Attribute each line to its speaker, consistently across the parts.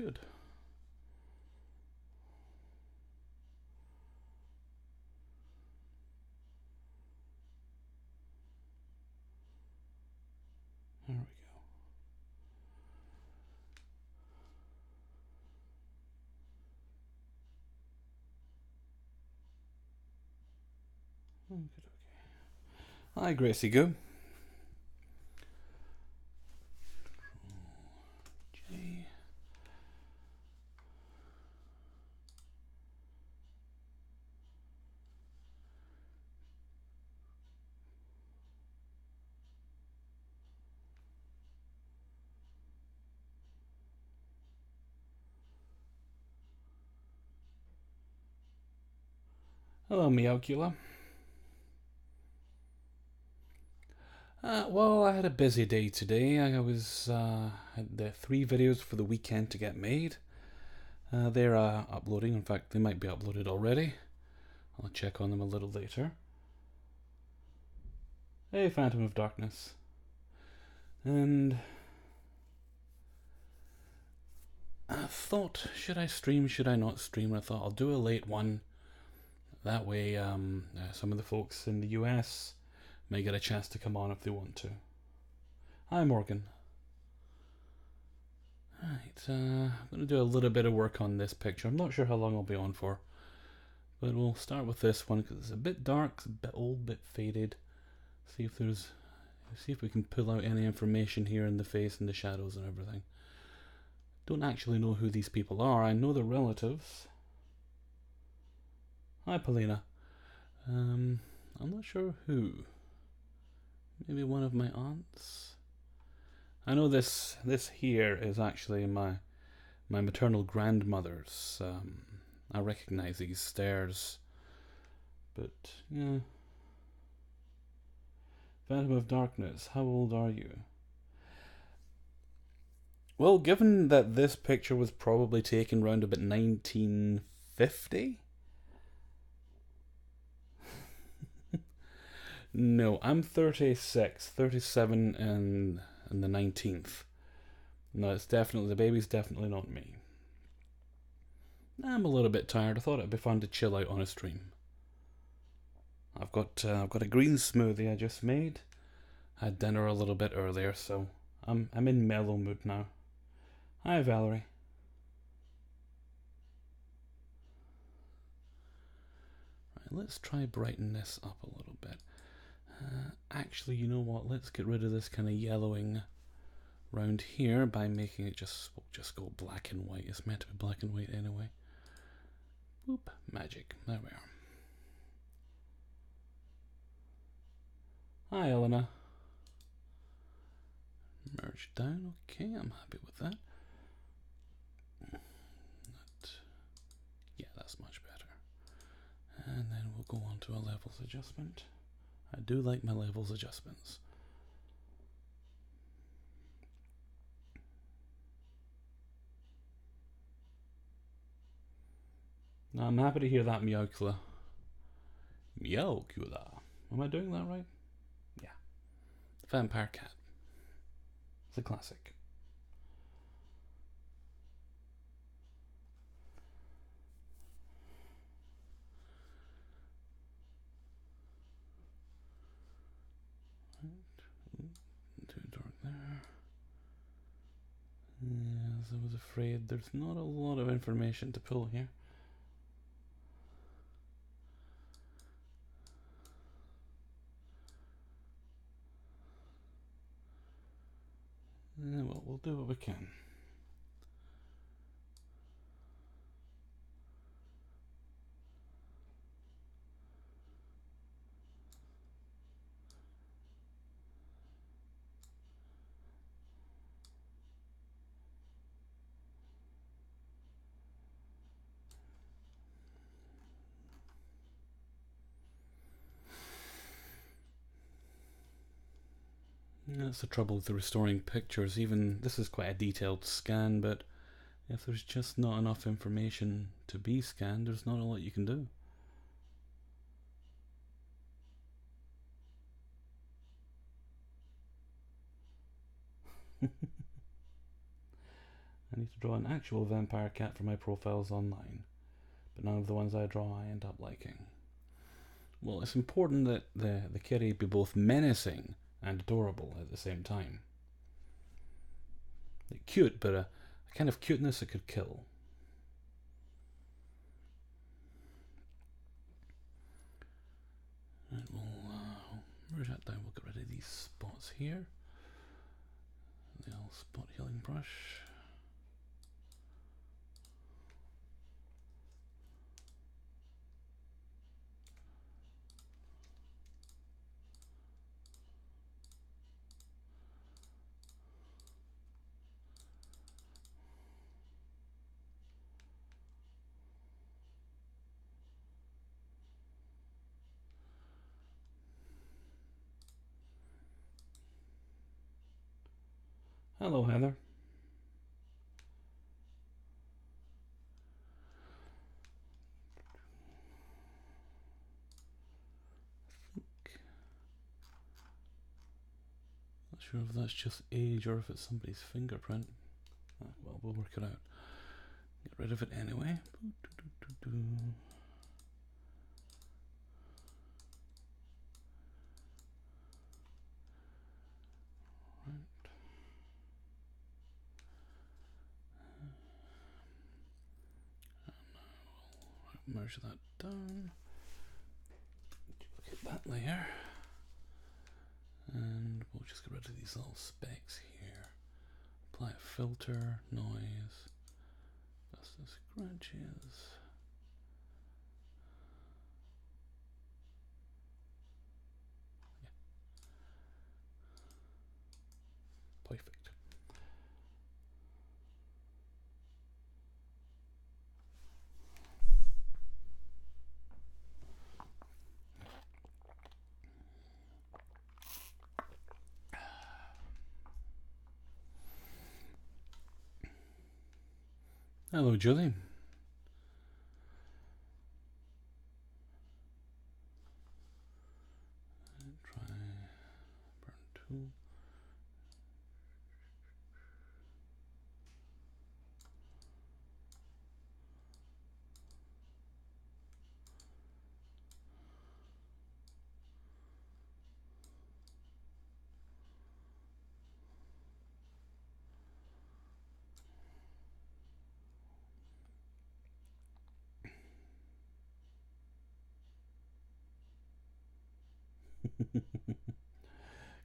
Speaker 1: good. There we go. Okay. Hi, Gracie Goo. J. Hello, Meowcula. Well, I had a busy day today. I was had 3 videos for the weekend to get made. They're uploading. In fact, they might be uploaded already. I'll check on them a little later. Hey, Phantom of Darkness. And I thought, should I stream, should I not stream? I thought I'll do a late one. That way, some of the folks in the US may get a chance to come on if they want to. Hi, Morgan. Right, I'm going to do a little bit of work on this picture. I'm not sure how long I'll be on for, but we'll start with this one because it's a bit dark, it's a bit old, a bit faded. See if we can pull out any information here in the face and the shadows and everything. Don't actually know who these people are. I know the relatives. Hi, Paulina. I'm not sure who. Maybe one of my aunts. I know this here is actually my maternal grandmother's. I recognize these stairs, but yeah. Phantom of Darkness, how old are you? Well, given that this picture was probably taken around about 1950. No, I'm 36, 37 in the 19th. No, it's definitely, the baby's definitely not me. I'm a little bit tired. I thought it'd be fun to chill out on a stream. I've got a green smoothie I just made. Had dinner a little bit earlier, so I'm in mellow mood now. Hi, Valerie. Right, let's try brighten this up a little bit. Actually, you know what? Let's get rid of this kind of yellowing round here by making it just go black and white. It's meant to be black and white anyway. Boop, magic. There we are. Hi, Elena. Merge down. Okay, I'm happy with that. Yeah, that's much better. And then we'll go on to a levels adjustment. I do like my levels adjustments. Now, I'm happy to hear that, Meowcula. Meowcula. Am I doing that right? Yeah. The Vampire Cat. It's a classic. Too dark there. Yes, I was afraid there's not a lot of information to pull here. Well, we'll do what we can. That's the trouble with the restoring pictures. Even this is quite a detailed scan, but if there's just not enough information to be scanned, there's not a lot you can do. I need to draw an actual vampire cat for my profiles online, but none of the ones I draw I end up liking. Well, it's important that the kitty be both menacing and adorable at the same time. Like cute, but a kind of cuteness that could kill. And we'll merge that down. We'll get rid of these spots here. The old spot healing brush. Hello, Heather. Not sure if that's just age or if it's somebody's fingerprint. Well, we'll work it out. Get rid of it anyway. Merge that down. Look at that layer. And we'll just get rid of these little specks here. Apply a filter, noise, dust the scratches. Yeah. Perfect. Hello, Julie. Try burn tool.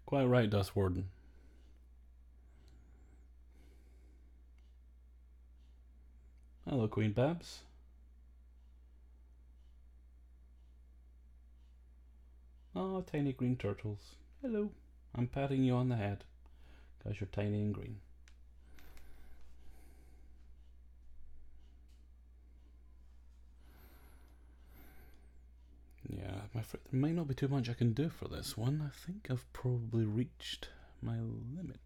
Speaker 1: Quite right, Dust Warden. Hello, Queen Babs. Oh, tiny green turtles. Hello. I'm patting you on the head because you're tiny and green. Yeah, I'm afraid there might not be too much I can do for this one. I think I've probably reached my limit.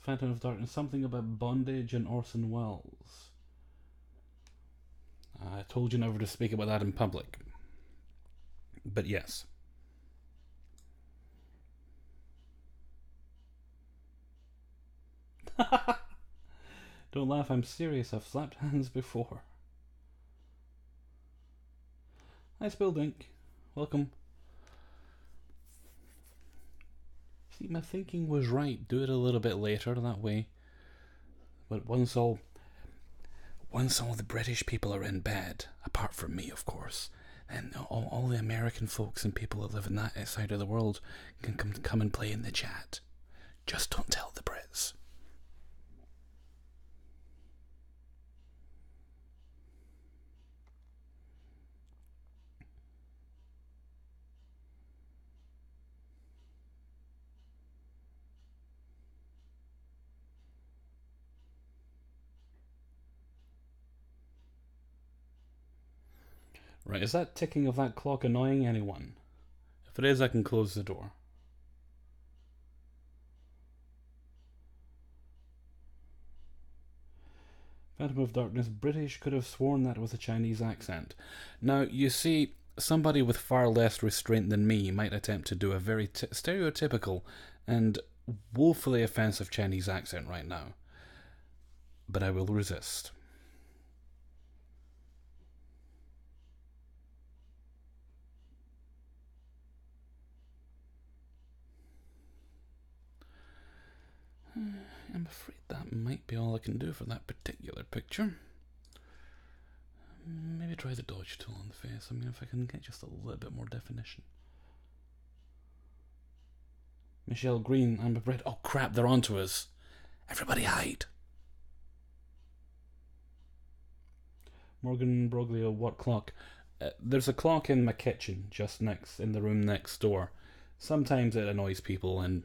Speaker 1: Phantom of Darkness, something about bondage and Orson Welles. I told you never to speak about that in public. But yes. Don't laugh, I'm serious. I've slapped hands before. Hi, Spilled Ink. Welcome. See, my thinking was right. Do it a little bit later, that way. But once all the British people are in bed, apart from me, of course, then all the American folks and people that live in that side of the world can come and play in the chat. Just don't tell the Brits. Right, is that ticking of that clock annoying anyone? If it is, I can close the door. Phantom of Darkness, British, could have sworn that was a Chinese accent. Now, you see, somebody with far less restraint than me might attempt to do a very stereotypical and woefully offensive Chinese accent right now. But I will resist. I'm afraid that might be all I can do for that particular picture. Maybe try the dodge tool on the face. I mean, if I can get just a little bit more definition. Michelle Green, Amber Bread. Oh crap, they're onto us. Everybody hide. Morgan Broglio, what clock? There's a clock in my kitchen, just next in the room next door. Sometimes it annoys people, and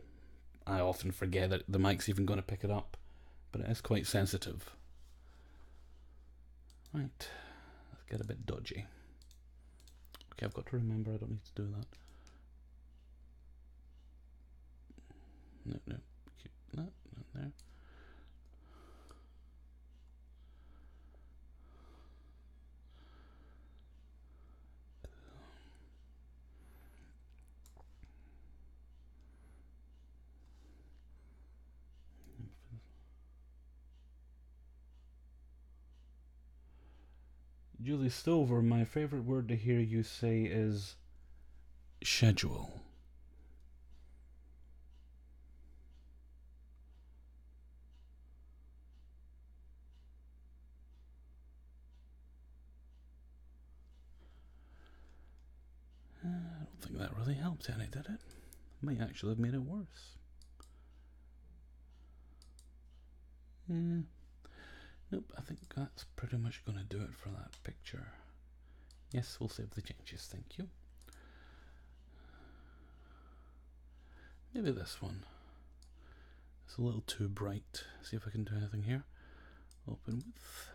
Speaker 1: I often forget that the mic's even going to pick it up, but it is quite sensitive. Right, let's get a bit dodgy. Okay, I've got to remember I don't need to do that. No, keep that, not there. Julie Stover, my favourite word to hear you say is schedule. I don't think that really helped any, did it? Might actually have made it worse. Nope, I think that's pretty much going to do it for that picture. Yes, we'll save the changes, thank you. Maybe this one. It's a little too bright. See if I can do anything here. Open with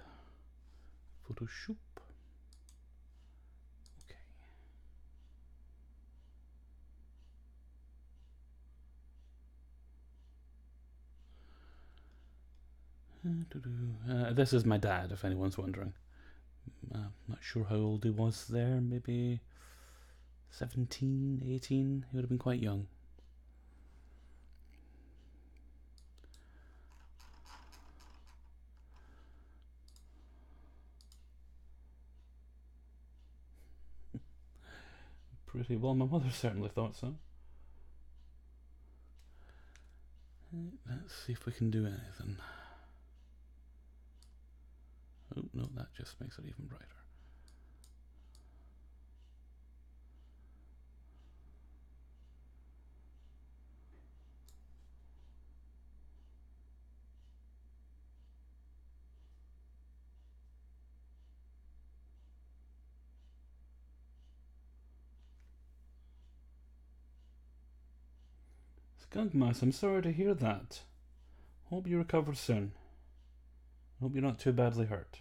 Speaker 1: Photoshop. This is my dad, if anyone's wondering. Not sure how old he was there, maybe 17, 18, he would have been quite young. Pretty well, my mother certainly thought so. Let's see if we can do anything. Oh, no, that just makes it even brighter. Skunk Mouse, I'm sorry to hear that. Hope you recover soon. Hope you're not too badly hurt.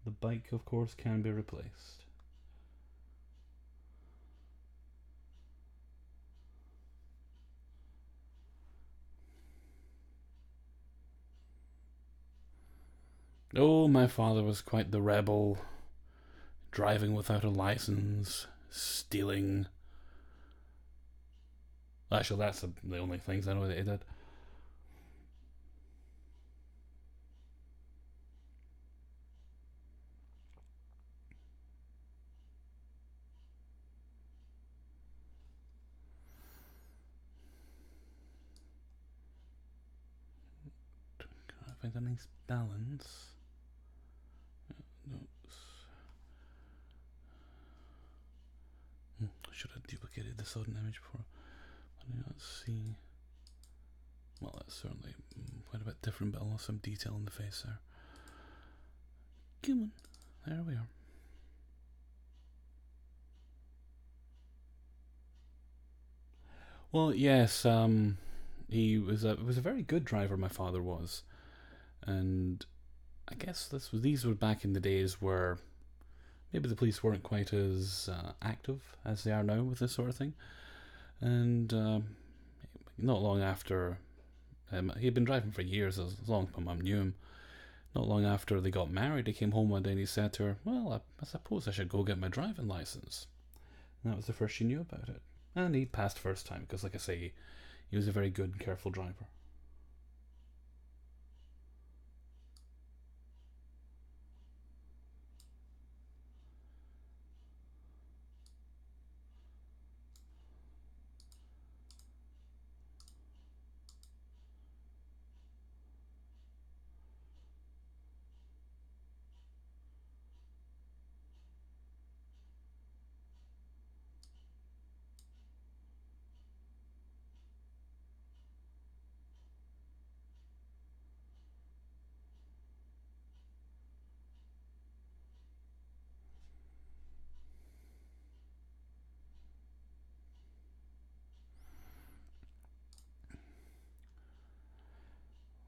Speaker 1: The bike, of course, can be replaced. Oh, my father was quite the rebel. Driving without a license, stealing. Actually, that's the only things I know that he did. Can I find a nice balance? I should have duplicated the sudden image before. Let's see. Well, that's certainly quite a bit different, but I lost some detail in the face there. Come on, there we are. Well, yes, he was a very good driver. My father was, and I guess these were back in the days where maybe the police weren't quite as active as they are now with this sort of thing. And not long after He'd been driving for years, as long as my mum knew him. Not long after they got married, he came home one day and he said to her, "Well, I suppose I should go get my driving license." And that was the first she knew about it. And he passed first time because, like I say, he was a very good and careful driver.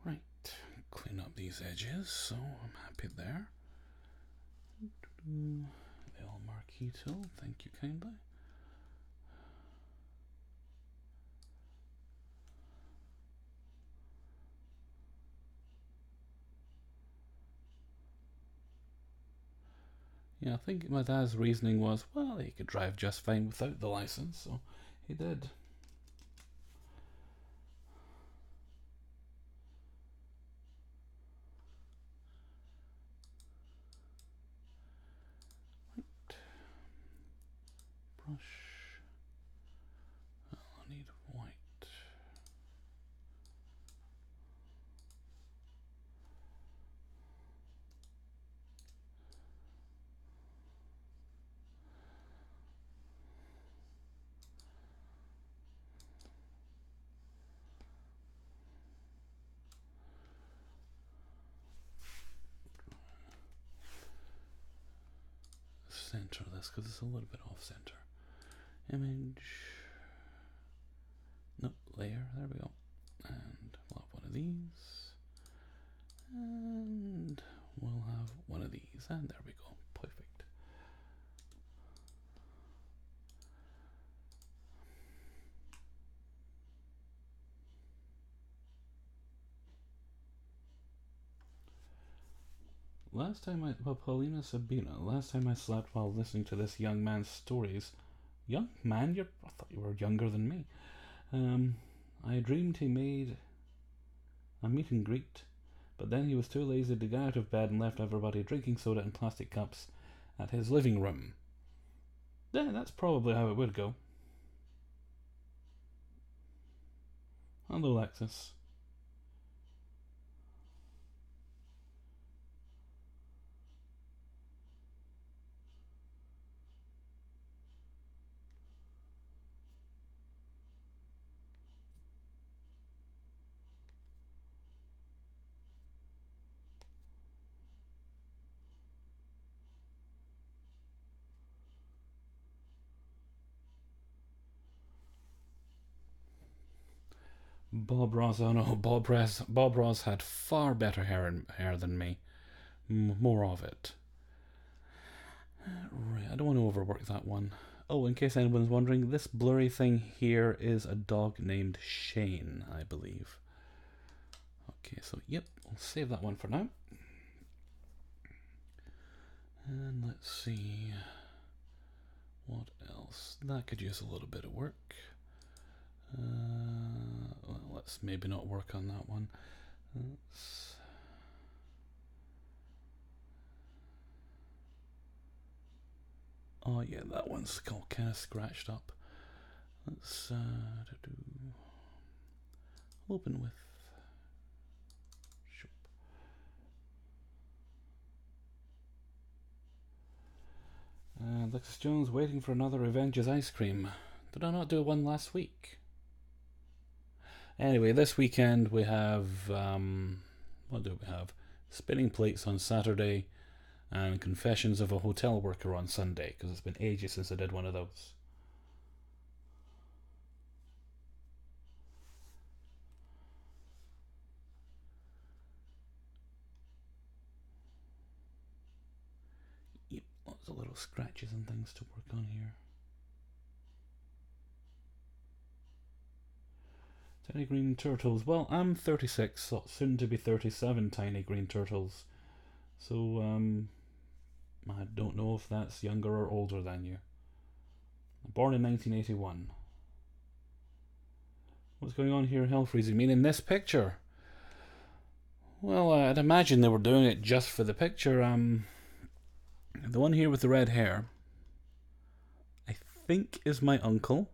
Speaker 1: Right, clean up these edges, so I'm happy there. The L marquee tool, thank you kindly. Yeah, I think my dad's reasoning was, well, he could drive just fine without the license, so he did. Brush. Oh, I need white. Center this because it's a little bit off center. Image. Nope, layer. There we go. And we'll have one of these. And we'll have one of these. And there we go. Perfect. Last time Paulina Sabina, last time I slept while listening to this young man's stories. Young man? I thought you were younger than me. I dreamed he made a meet and greet, but then he was too lazy to get out of bed and left everybody drinking soda in plastic cups at his living room. Yeah, that's probably how it would go. Hello, Lexus. Bob Ross, oh no, Bob Ross had far better hair than me. More of it. Right, I don't want to overwork that one. Oh, in case anyone's wondering, this blurry thing here is a dog named Shane, I believe. Okay, so yep, I'll save that one for now. And let's see what else. That could use a little bit of work. Well, let's maybe not work on that one. Oh yeah, that one's kind of scratched up. Let's open with. Alexis Jones waiting for another Revenge's ice cream. Did I not do one last week? Anyway, this weekend we have what do we have? Spinning Plates on Saturday and Confessions of a Hotel Worker on Sunday, because it's been ages since I did one of those. Yep, lots of little scratches and things to work on here. Tiny green turtles. Well, I'm 36, so soon to be 37 tiny green turtles. So, I don't know if that's younger or older than you. Born in 1981. What's going on here, hell freezing? I mean, in this picture? Well, I'd imagine they were doing it just for the picture. The one here with the red hair, I think is my uncle.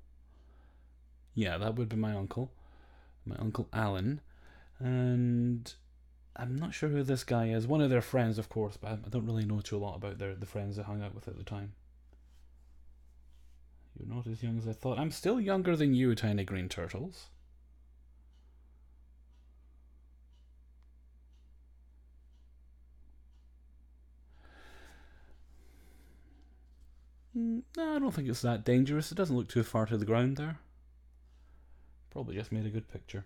Speaker 1: Yeah, that would be my uncle. My Uncle Alan. And I'm not sure who this guy is. One of their friends, of course, but I don't really know too a lot about the friends they hung out with at the time. You're not as young as I thought. I'm still younger than you, tiny green turtles. No, I don't think it's that dangerous. It doesn't look too far to the ground there. Probably just made a good picture.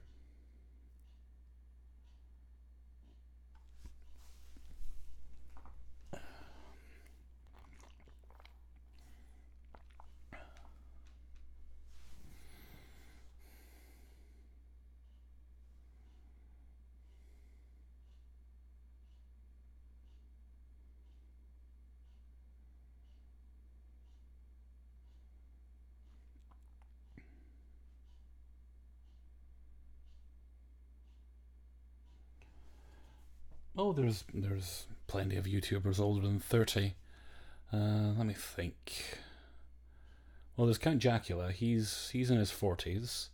Speaker 1: Oh, there's plenty of YouTubers older than 30. Let me think. Well, there's Count Jacula. He's in his 40s.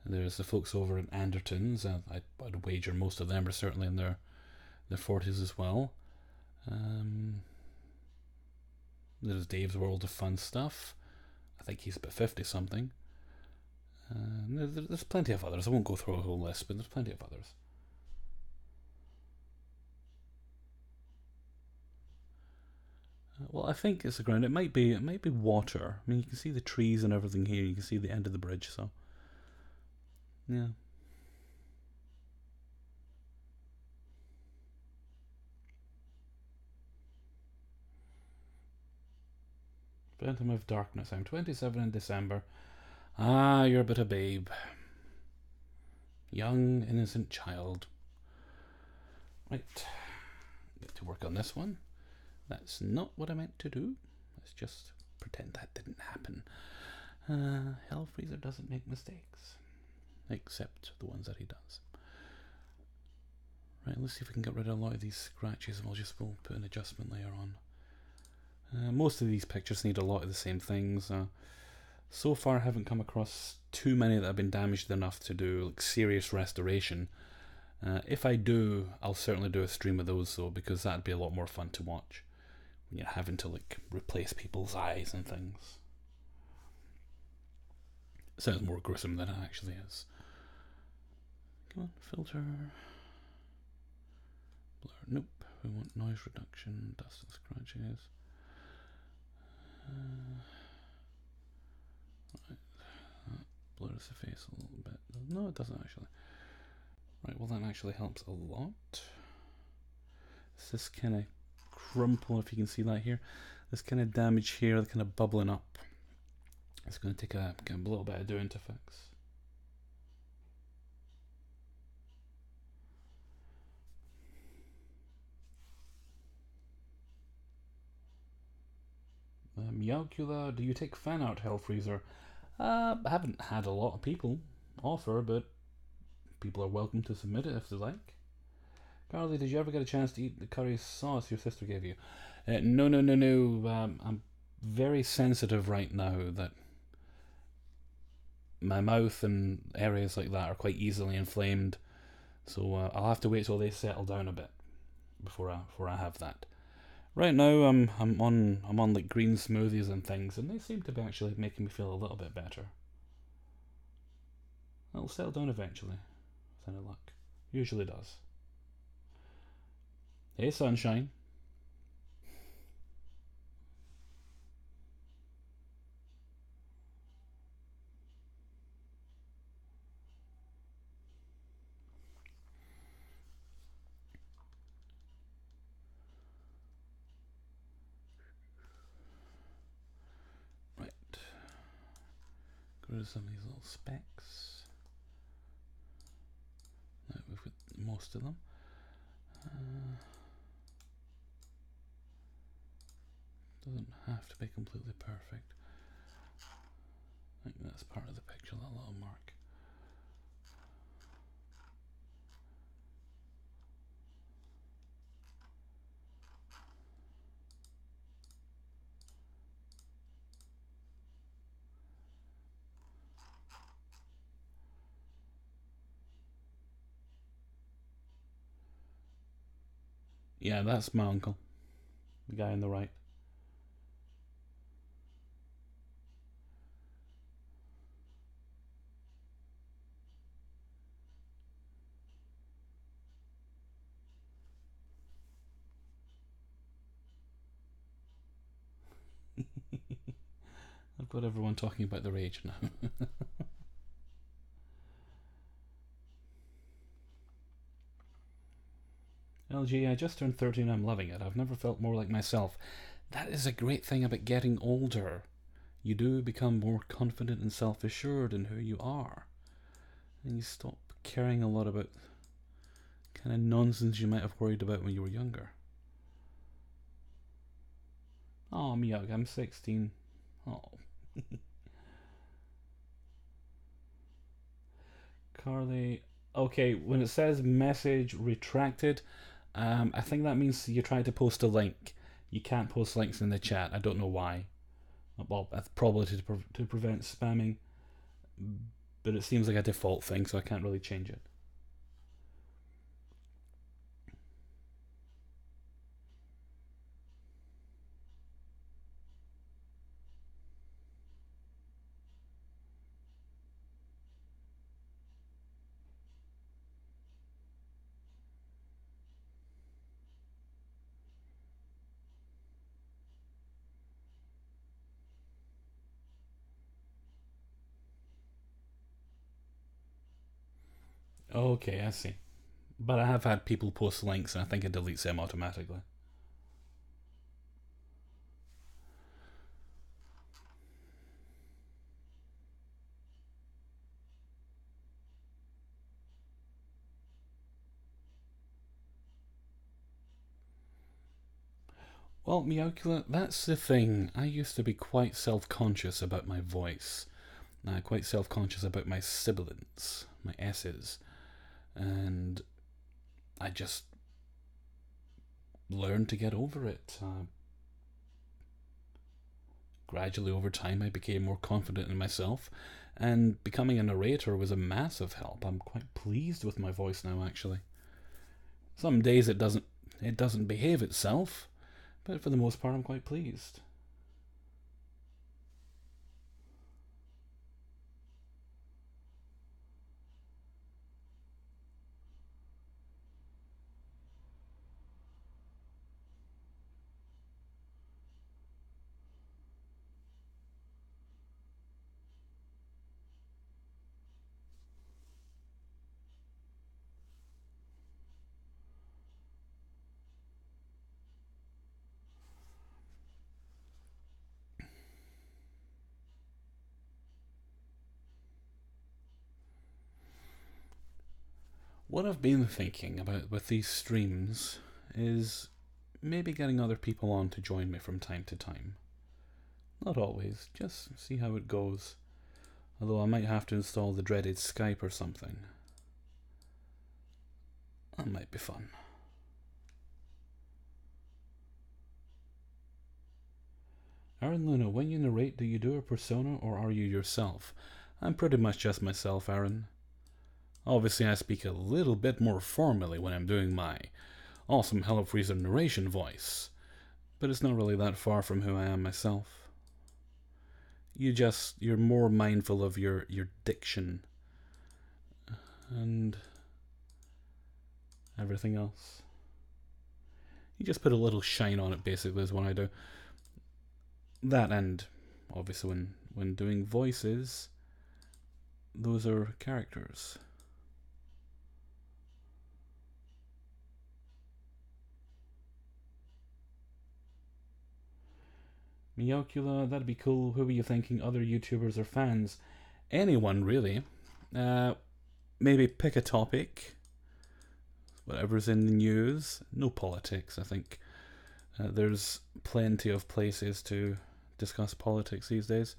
Speaker 1: There's the folks over in Andertons. I'd wager most of them are certainly in their 40s as well. There's Dave's World of Fun Stuff. I think he's about 50 something. There's plenty of others. I won't go through a whole list, but there's plenty of others. Well, I think it's the ground. It might be water. I mean, you can see the trees and everything here. You can see the end of the bridge. So, yeah. Phantom of Darkness. I'm 27 in December. Ah, you're but a babe. Young, innocent child. Right. Get to work on this one. That's not what I meant to do. Let's just pretend that didn't happen. Hellfreezer doesn't make mistakes. Except the ones that he does. Right, let's see if we can get rid of a lot of these scratches. We'll put an adjustment layer on. Most of these pictures need a lot of the same things. So far I haven't come across too many that have been damaged enough to do like serious restoration. If I do, I'll certainly do a stream of those though, because that'd be a lot more fun to watch. When you're having to like replace people's eyes and things. It sounds more gruesome than it actually is. Come on, filter. Blur. Nope. We want noise reduction, dust and scratches. Right. That blurs the face a little bit. No, it doesn't actually. Right, well that actually helps a lot. It's this kind of crumple, if you can see that here. This kind of damage here, kind of bubbling up. It's going to take a little bit of doing to fix. Meowcula, do you take fan art, Hellfreezer? I haven't had a lot of people offer, but people are welcome to submit it if they like. Carly, did you ever get a chance to eat the curry sauce your sister gave you? No. I'm very sensitive right now that my mouth and areas like that are quite easily inflamed. So I'll have to wait till they settle down a bit before I have that. Right now I'm on like green smoothies and things, and they seem to be actually making me feel a little bit better. It'll settle down eventually, with any luck. Usually does. Hey, sunshine. Right. Go to some of these little specks. most of them. Doesn't have to be completely perfect. I think that's part of the picture, that little mark. Yeah, that's my uncle, the guy on the right. I've got everyone talking about their age now. LG, I just turned 30 and I'm loving it. I've never felt more like myself. That is a great thing about getting older. You do become more confident and self-assured in who you are. And you stop caring a lot about kind of nonsense you might have worried about when you were younger. Oh, I'm young. I'm 16. Oh. Carly. Okay, when it says message retracted, I think that means you try to post a link. You can't post links in the chat. I don't know why. Well, that's probably to prevent spamming, but it seems like a default thing, so I can't really change it. Okay, I see. But I have had people post links, and I think it deletes them automatically. Well, Miyokula, that's the thing. I used to be quite self-conscious about my voice. Quite self-conscious about my sibilants, my S's. And I just learned to get over it. Gradually, over time, I became more confident in myself, and becoming a narrator was a massive help. I'm quite pleased with my voice now, actually. Some days it doesn't behave itself, but for the most part, I'm quite pleased. What I've been thinking about with these streams is maybe getting other people on to join me from time to time. Not always, just see how it goes. Although I might have to install the dreaded Skype or something. That might be fun. Aaron Luna, when you narrate, do you do a persona or are you yourself? I'm pretty much just myself, Aaron. Obviously, I speak a little bit more formally when I'm doing my awesome Hello Freezer narration voice, but it's not really that far from who I am myself. You're more mindful of your diction and everything else. You just put a little shine on it, basically, is what I do. That, and obviously when doing voices, those are characters. Miyokula, that'd be cool. Who were you thinking? Other YouTubers or fans? Anyone, really. Maybe pick a topic. whatever's in the news. No politics, I think. There's plenty of places to discuss politics these days.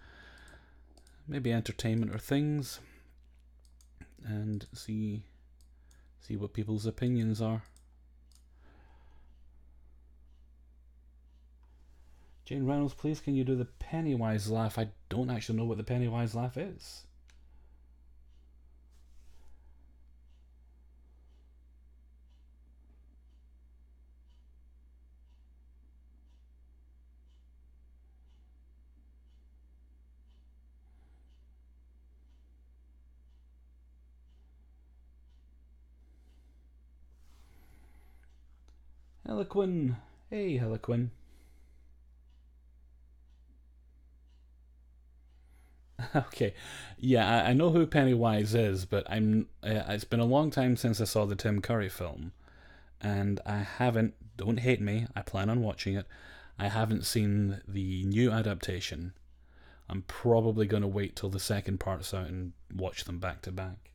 Speaker 1: Maybe entertainment or things, and see what people's opinions are. Jane Reynolds, please can you do the Pennywise laugh? I don't actually know what the Pennywise laugh is. Heliquin. Hey, Heliquin. Okay, yeah, I know who Pennywise is, but I'm. It's been a long time since I saw the Tim Curry film, and I haven't. Don't hate me. I plan on watching it. I haven't seen the new adaptation. I'm probably going to wait till the second part's out and watch them back to back.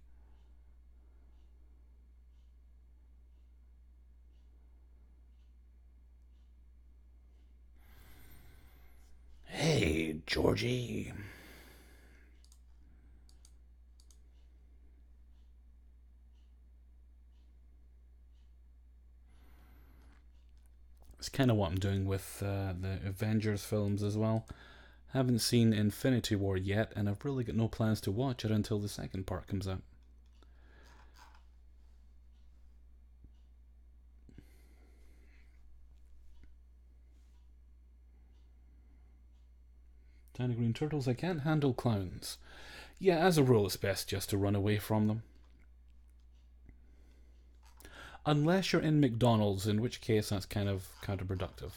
Speaker 1: Hey, Georgie. It's kind of what I'm doing with the Avengers films as well. Haven't seen Infinity War yet, and I've really got no plans to watch it until the second part comes out. Tiny green turtles, I can't handle clowns. Yeah, as a rule, it's best just to run away from them. Unless you're in McDonald's, in which case that's kind of counterproductive.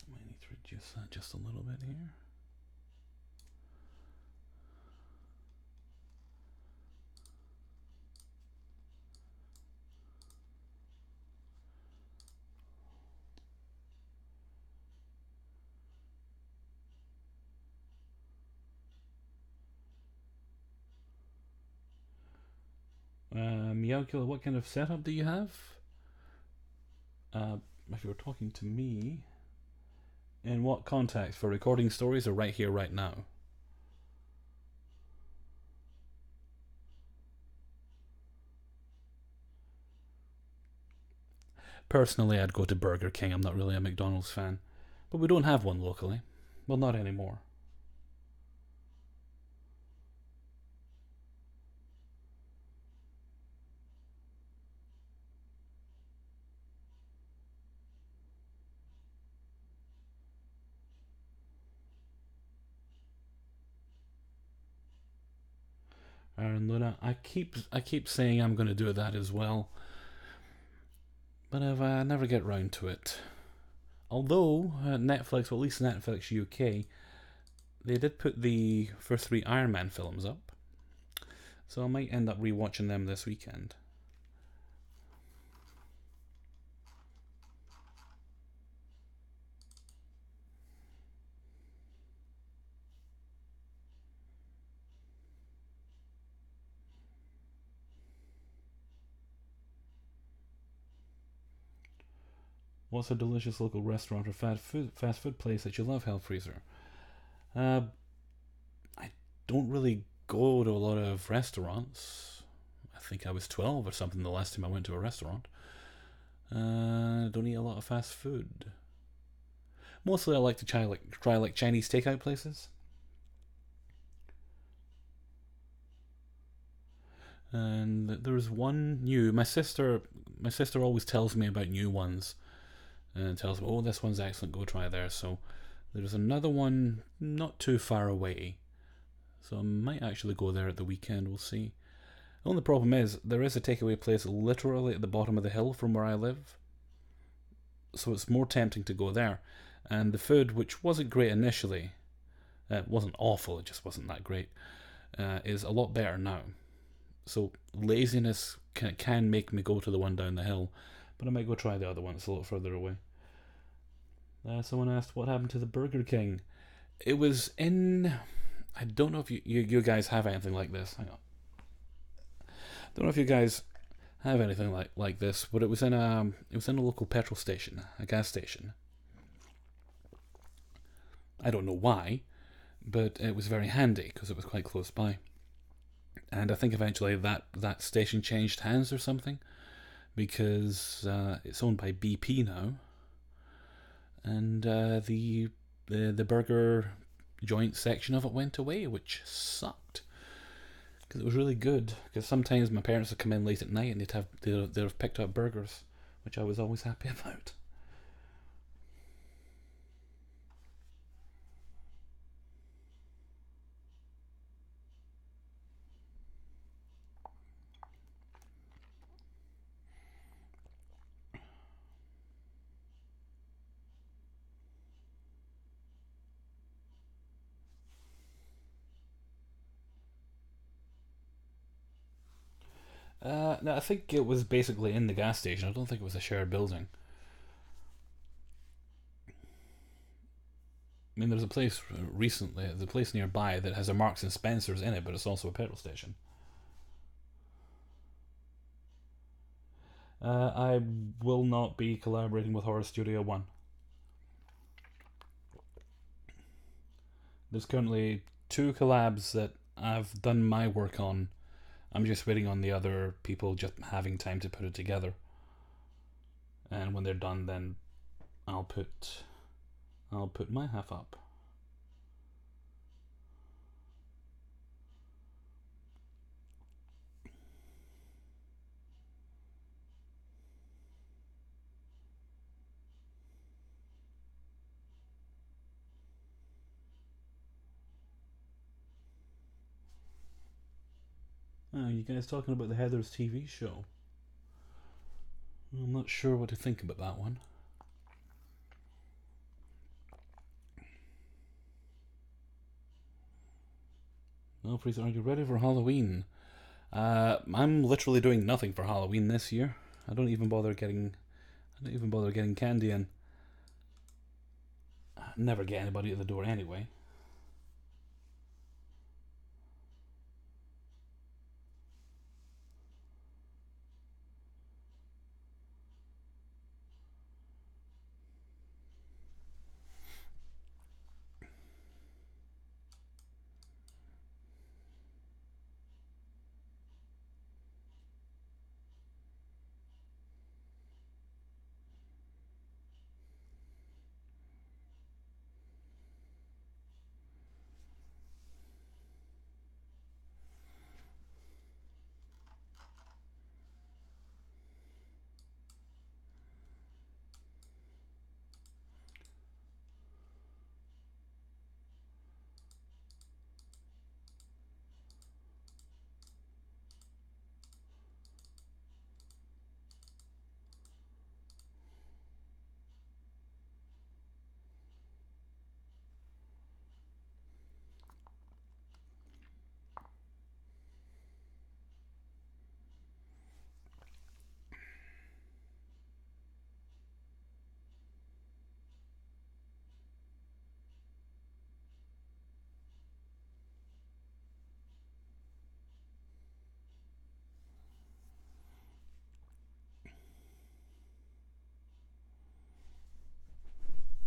Speaker 1: Might need to reduce that just a little bit here. Meowkiller, what kind of setup do you have? If you were talking to me, in what context? For recording stories or right here, right now? Personally, I'd go to Burger King. I'm not really a McDonald's fan. But we don't have one locally. Well, not anymore. Aaron Luna, I keep saying I'm going to do that as well, but I never get round to it. Although Netflix, or at least Netflix UK, they did put the first 3 Iron Man films up, so I might end up rewatching them this weekend. What's a delicious local restaurant or fast food place that you love, Hellfreezer? Uh, I don't really go to a lot of restaurants. I think I was 12 or something the last time I went to a restaurant. Don't eat a lot of fast food. Mostly I like to try Chinese takeout places. And there's one new. My sister always tells me about new ones, and tells me, "Oh, this one's excellent. Go try there." So there's another one not too far away, so I might actually go there at the weekend. We'll see. The only problem is there is a takeaway place literally at the bottom of the hill from where I live, so it's more tempting to go there. And the food, which wasn't great initially, It wasn't awful, it just wasn't that great, is a lot better now. So laziness can make me go to the one down the hill, but I might go try the other one. It's a little further away. Someone asked what happened to the Burger King. It was in. I don't know if you guys have anything like this. Hang on. Don't know if you guys have anything like this, but it was in a local petrol station, a gas station. I don't know why, but it was very handy because it was quite close by. And I think eventually that station changed hands or something, because it's owned by BP now, and the burger joint section of it went away, which sucked because it was really good. Because sometimes my parents would come in late at night and they'd have picked up burgers, which I was always happy about. No, I think it was basically in the gas station. I don't think it was a shared building. I mean, there's a place recently, there's a place nearby that has a Marks and Spencers in it, but it's also a petrol station. I will not be collaborating with Horror Studio 1. There's currently 2 collabs that I've done my work on. I'm just waiting on the other people just having time to put it together. And when they're done, then I'll put my half up. Oh, you guys talking about the Heathers TV show? I'm not sure what to think about that one. Well, Fraser, are you ready for Halloween? I'm literally doing nothing for Halloween this year. I don't even bother getting candy in. I never get anybody at the door anyway.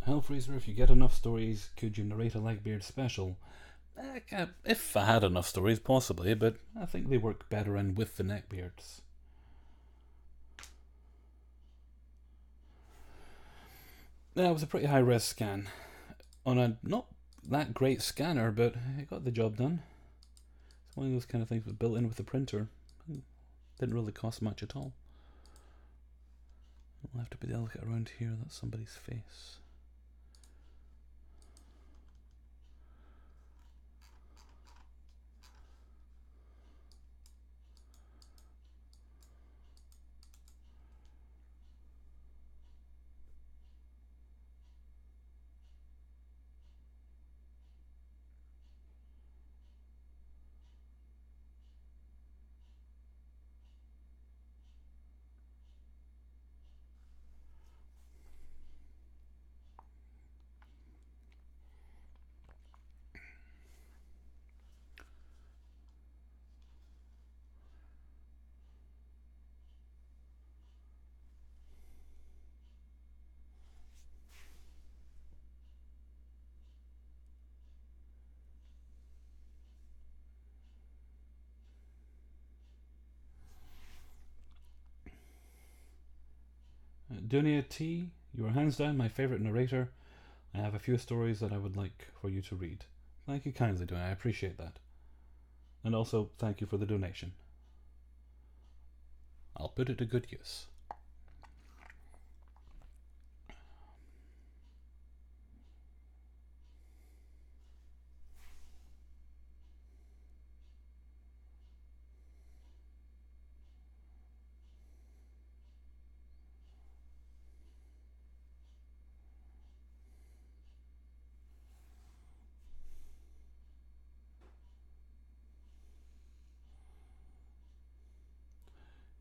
Speaker 1: Hellfreezer, if you get enough stories, could you narrate a Legbeard special? If I had enough stories, possibly, but I think they work better in with the neckbeards. Yeah, it was a pretty high res scan on a not that great scanner, but it got the job done. It's one of those kind of things that was built in with the printer. Didn't really cost much at all. I'll have to be delicate around here. That's somebody's face. Dunia T, you are hands down my favourite narrator. I have a few stories that I would like for you to read. Thank you kindly, Dunia. I appreciate that. And also, thank you for the donation. I'll put it to good use.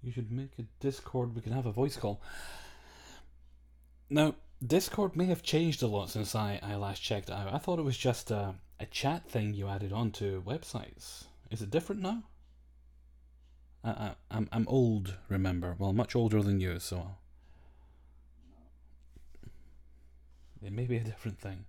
Speaker 1: You should make a Discord. We can have a voice call. Now, Discord may have changed a lot since I last checked it out. I thought it was just a chat thing you added onto websites. Is it different now? I'm old, remember. Well, much older than you, so it may be a different thing.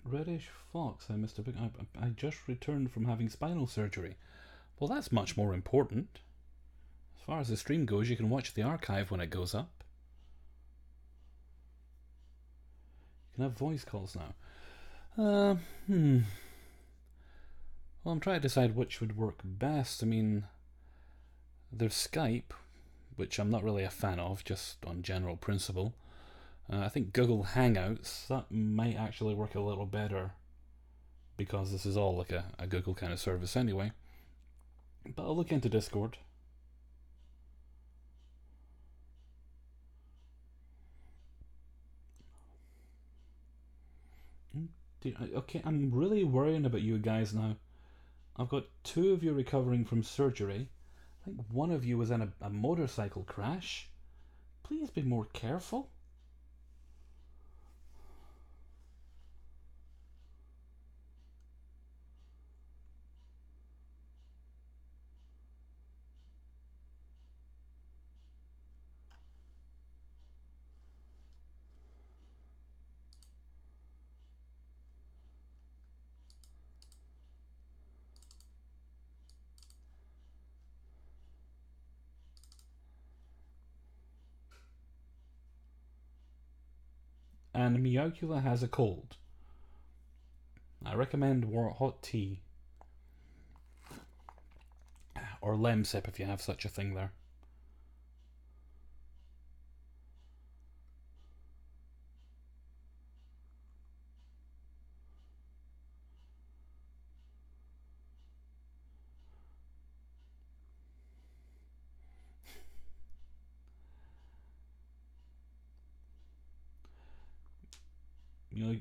Speaker 1: Reddish Fox, Mr. Big. I just returned from having spinal surgery. Well, that's much more important. As far as the stream goes, you can watch the archive when it goes up. You can have voice calls now. Well, I'm trying to decide which would work best. I mean, there's Skype, which I'm not really a fan of, just on general principle. I think Google Hangouts, that might actually work a little better, because this is all like a Google kind of service anyway. But I'll look into Discord. Okay, I'm really worrying about you guys now. I've got 2 of you recovering from surgery. I think one of you was in a motorcycle crash. Please be more careful. And Miyakula has a cold. I recommend hot tea. Or Lemsip if you have such a thing there.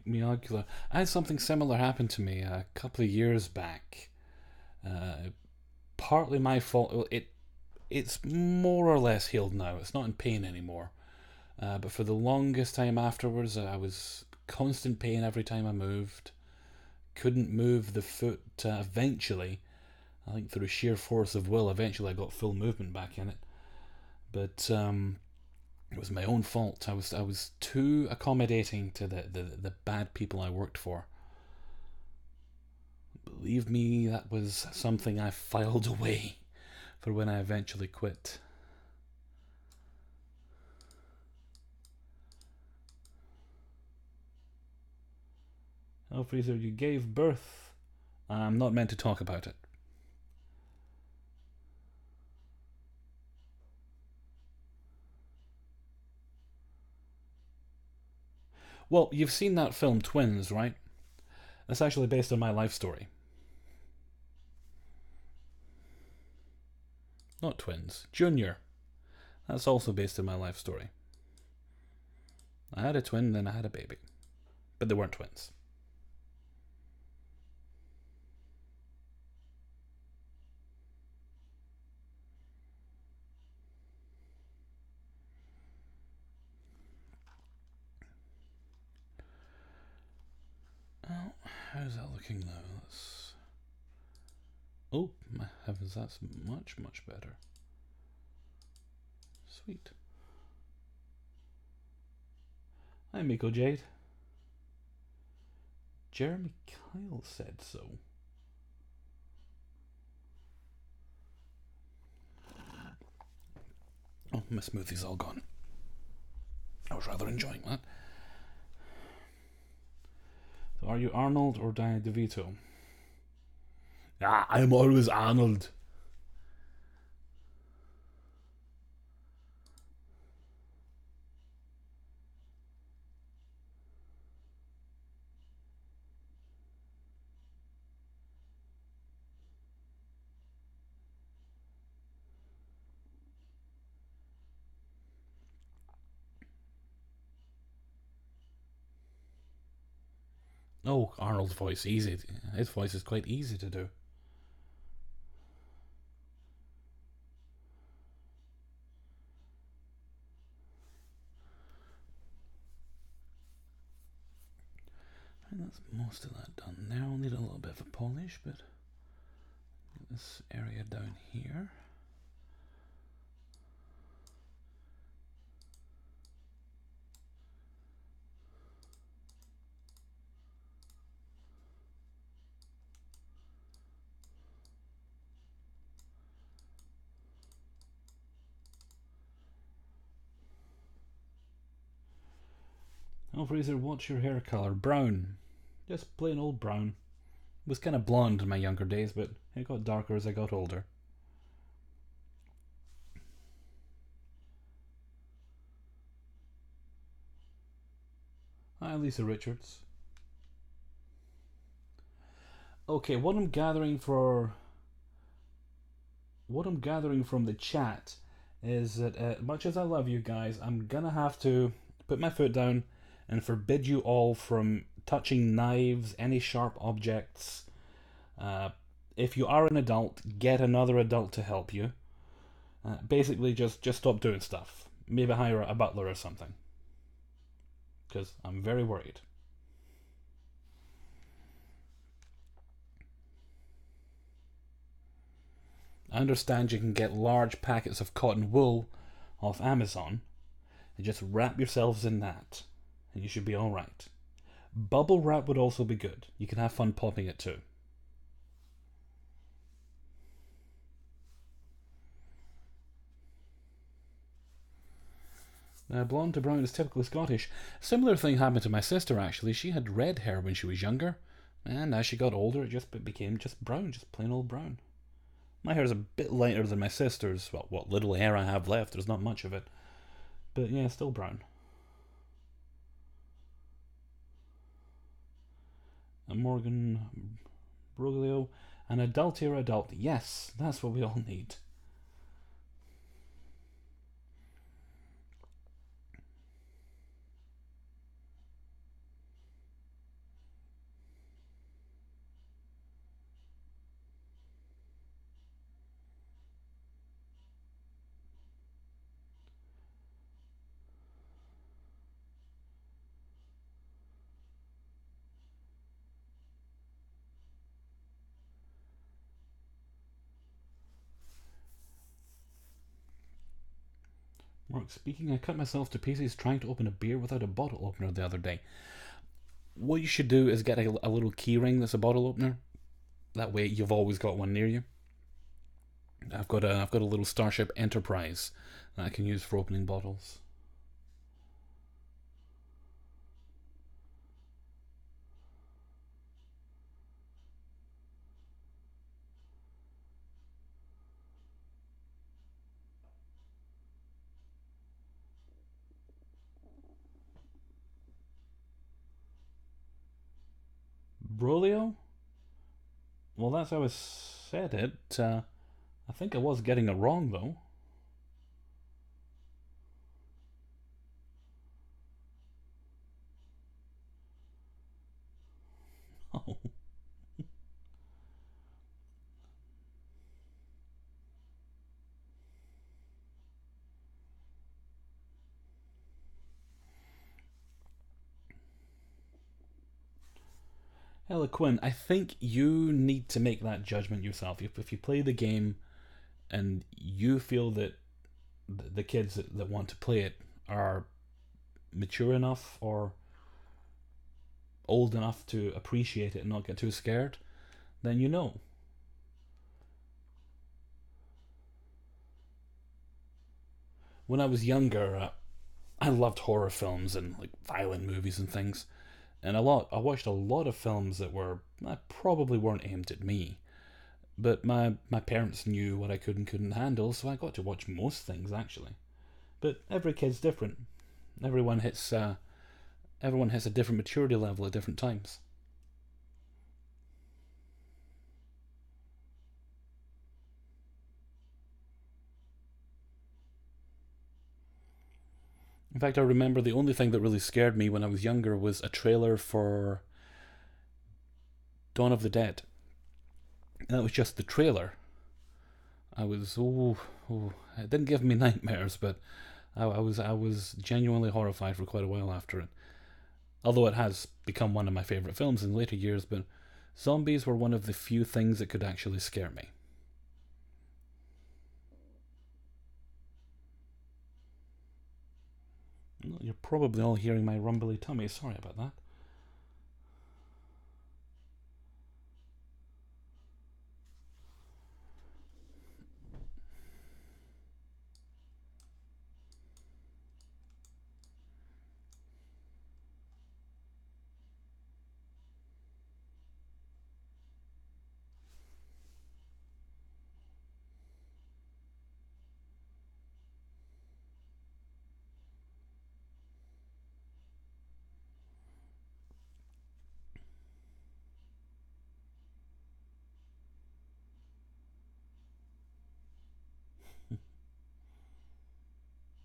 Speaker 1: Miyagula. I had something similar happen to me a couple of years back. Partly my fault. Well, it's more or less healed now. It's not in pain anymore. But for the longest time afterwards, I was constant pain every time I moved. Couldn't move the foot. Eventually, I think through sheer force of will, eventually I got full movement back in it. But it was my own fault. I was too accommodating to the bad people I worked for. Believe me, that was something I filed away for when I eventually quit. Oh, Freezer, you gave birth. I'm not meant to talk about it. Well, you've seen that film Twins, right? That's actually based on my life story. Not Twins, Junior. That's also based on my life story. I had a twin, then I had a baby. But they weren't twins. Oh, how's that looking now? Oh, my heavens, that's much, much better. Sweet. Hi, Miko Jade. Jeremy Kyle said so. Oh, my smoothie's all gone. I was rather enjoying that. So are you Arnold or Danny DeVito? Ah, I'm always Arnold. Oh, Arnold's voice, easy. His voice is quite easy to do. And that's most of that done now. I'll need a little bit of a polish, but this area down here. Oh, Fraser, what's your hair colour? Brown. Just plain old brown. It was kind of blonde in my younger days, but it got darker as I got older. Hi, Lisa Richards. Okay, what I'm gathering from the chat is that much as I love you guys, I'm gonna have to put my foot down and forbid you all from touching knives, any sharp objects. If you are an adult, get another adult to help you. Basically, just stop doing stuff. Maybe hire a butler or something. Because I'm very worried. I understand you can get large packets of cotton wool off Amazon and just wrap yourselves in that, and you should be alright. Bubble wrap would also be good. You can have fun popping it too. Blonde to brown is typically Scottish. Similar thing happened to my sister actually. She had red hair when she was younger, and as she got older, it just became just brown, just plain old brown. My hair is a bit lighter than my sister's. Well, what little hair I have left, there's not much of it. But yeah, still brown. And Morgan Broglio, an adultier adult. Yes, that's what we all need. Mark speaking, I cut myself to pieces trying to open a beer without a bottle opener the other day. What you should do is get a little key ring that's a bottle opener. That way you've always got one near you. I've got a little Starship Enterprise that I can use for opening bottles. Brolio? Well, that's how I said it. I think I was getting it wrong though. Oh. Ella Quinn, I think you need to make that judgment yourself. If you play the game and you feel that the kids that want to play it are mature enough or old enough to appreciate it and not get too scared, then you know. When I was younger, I loved horror films and like violent movies and things, and I watched a lot of films that were probably weren't aimed at me, but my parents knew what I could and couldn't handle, so I got to watch most things actually. But every kid's different. Everyone hits everyone has a different maturity level at different times. In fact, I remember the only thing that really scared me when I was younger was a trailer for Dawn of the Dead. And that was just the trailer. I was it didn't give me nightmares, but I was genuinely horrified for quite a while after it. Although it has become one of my favourite films in later years, but zombies were one of the few things that could actually scare me. You're probably all hearing my rumbly tummy, sorry about that.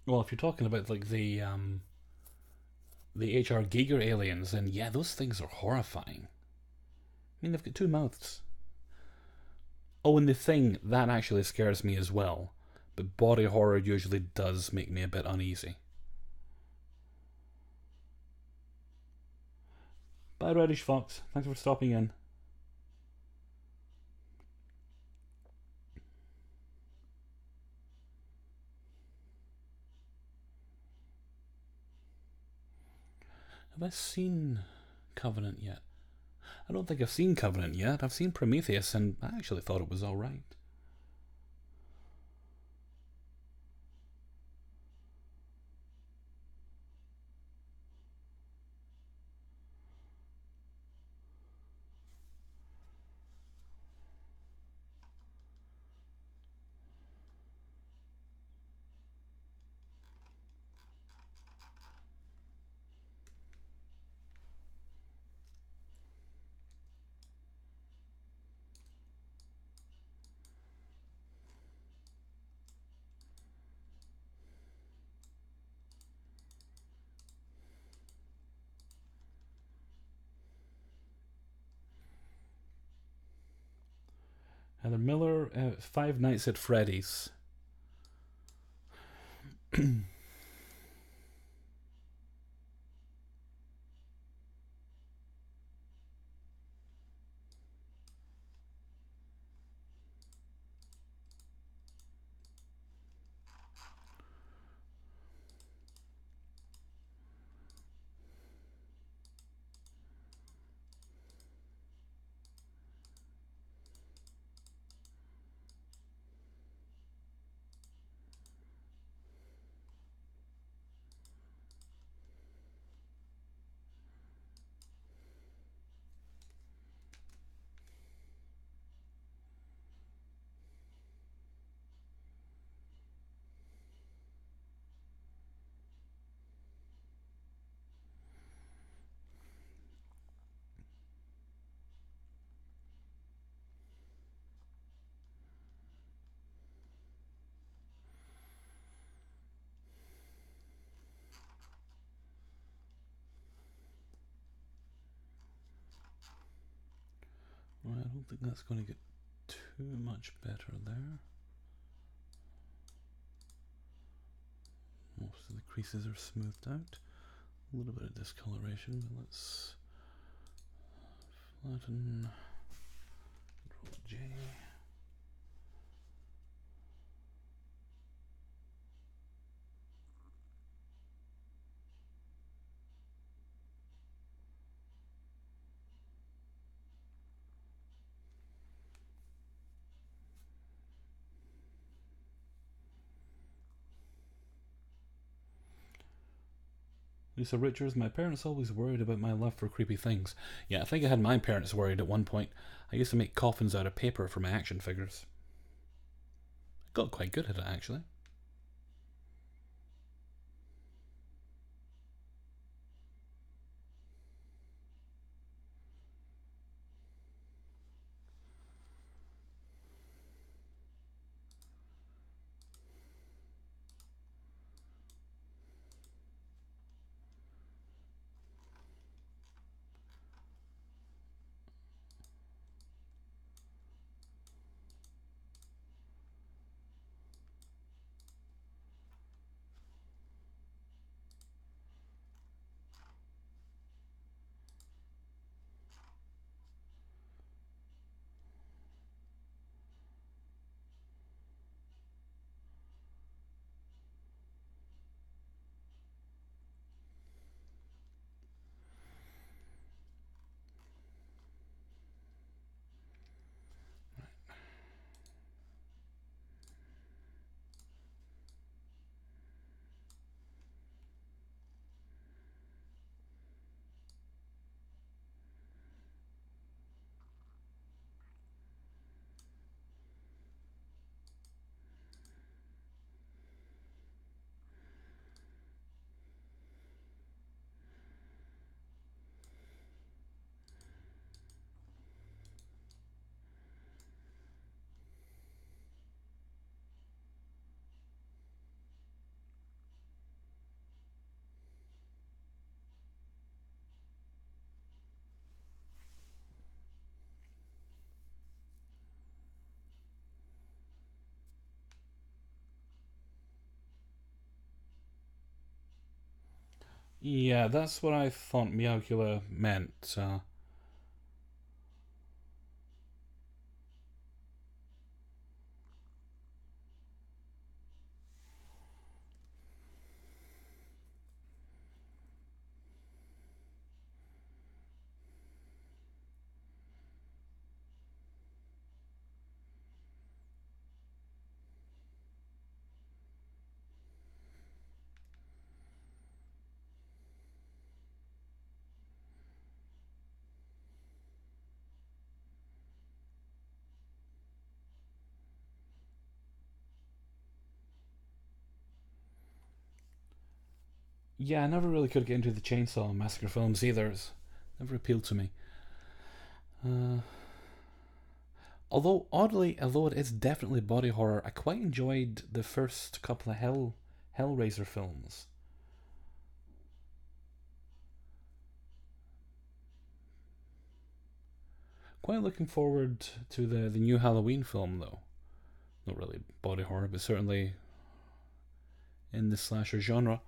Speaker 1: Well, if you're talking about like the H.R. Giger aliens, then yeah, those things are horrifying. I mean, they've got two mouths. Oh, and the thing that actually scares me as well, but body horror usually does make me a bit uneasy. Bye, Reddish Fox. Thanks for stopping in. Have I seen Covenant yet? I don't think I've seen Covenant yet. I've seen Prometheus, and I actually thought it was alright. Heather Miller, Five Nights at Freddy's. Right, I don't think that's going to get too much better there. Most of the creases are smoothed out. A little bit of discoloration, but let's flatten. Control J. Lisa Richards, my parents always worried about my love for creepy things. Yeah, I think I had my parents worried at one point. I used to make coffins out of paper for my action figures. I got quite good at it, actually. Yeah, that's what I thought Meowcula meant. Yeah, I never really could get into the Chainsaw Massacre films either. It's never appealed to me. Uh, although it is definitely body horror, I quite enjoyed the first couple of Hellraiser films. Quite looking forward to the new Halloween film though. Not really body horror, but certainly in the slasher genre.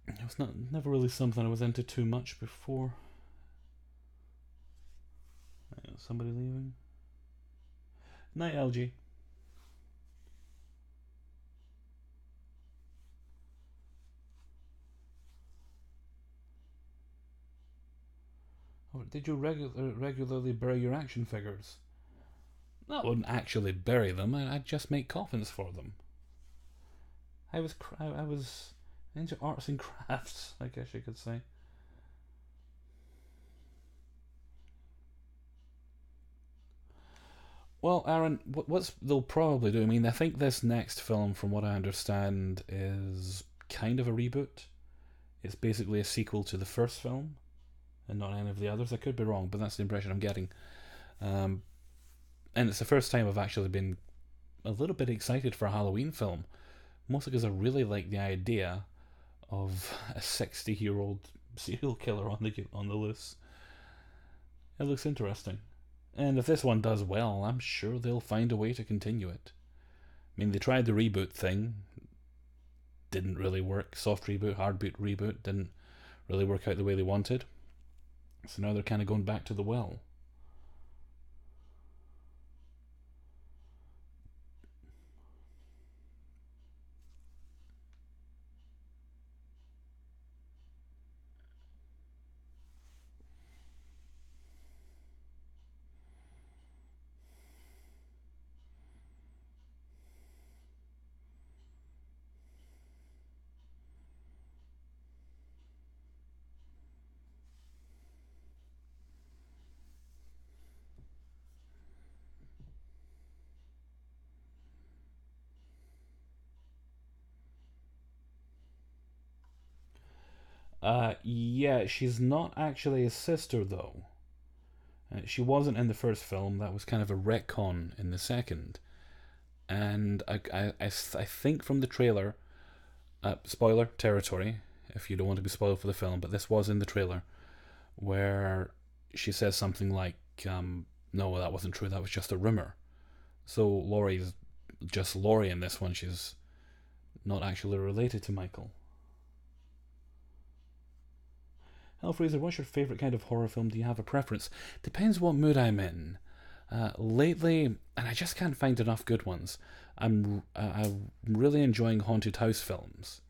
Speaker 1: It was never really something I was into too much before. Somebody leaving. Night, LG. Oh, did you regularly bury your action figures? No, I wouldn't actually bury them. I'd just make coffins for them. I was into arts and crafts, I guess you could say. Well, Aaron, what's they'll probably do? I mean, I think this next film, from what I understand, is kind of a reboot. It's basically a sequel to the first film, and not any of the others. I could be wrong, but that's the impression I'm getting. Um, and it's the first time I've actually been a little bit excited for a Halloween film, mostly because I really like the idea of a 60-year-old serial killer on the loose. It looks interesting. And if this one does well, I'm sure they'll find a way to continue it. I mean, they tried the reboot thing, didn't really work. Soft reboot, hard boot reboot, didn't really work out the way they wanted. So now they're kind of going back to the well. Yeah, she's not actually his sister though. She wasn't in the first film. That was kind of a retcon in the second. And I think from the trailer, spoiler territory, if you don't want to be spoiled for the film, but this was in the trailer where she says something like, "No, that wasn't true. That was just a rumor." So Laurie's just Laurie in this one. She's not actually related to Michael. Hellfreezer, what's your favourite kind of horror film? Do you have a preference? Depends what mood I'm in. Lately, and I just can't find enough good ones. I'm really enjoying haunted house films.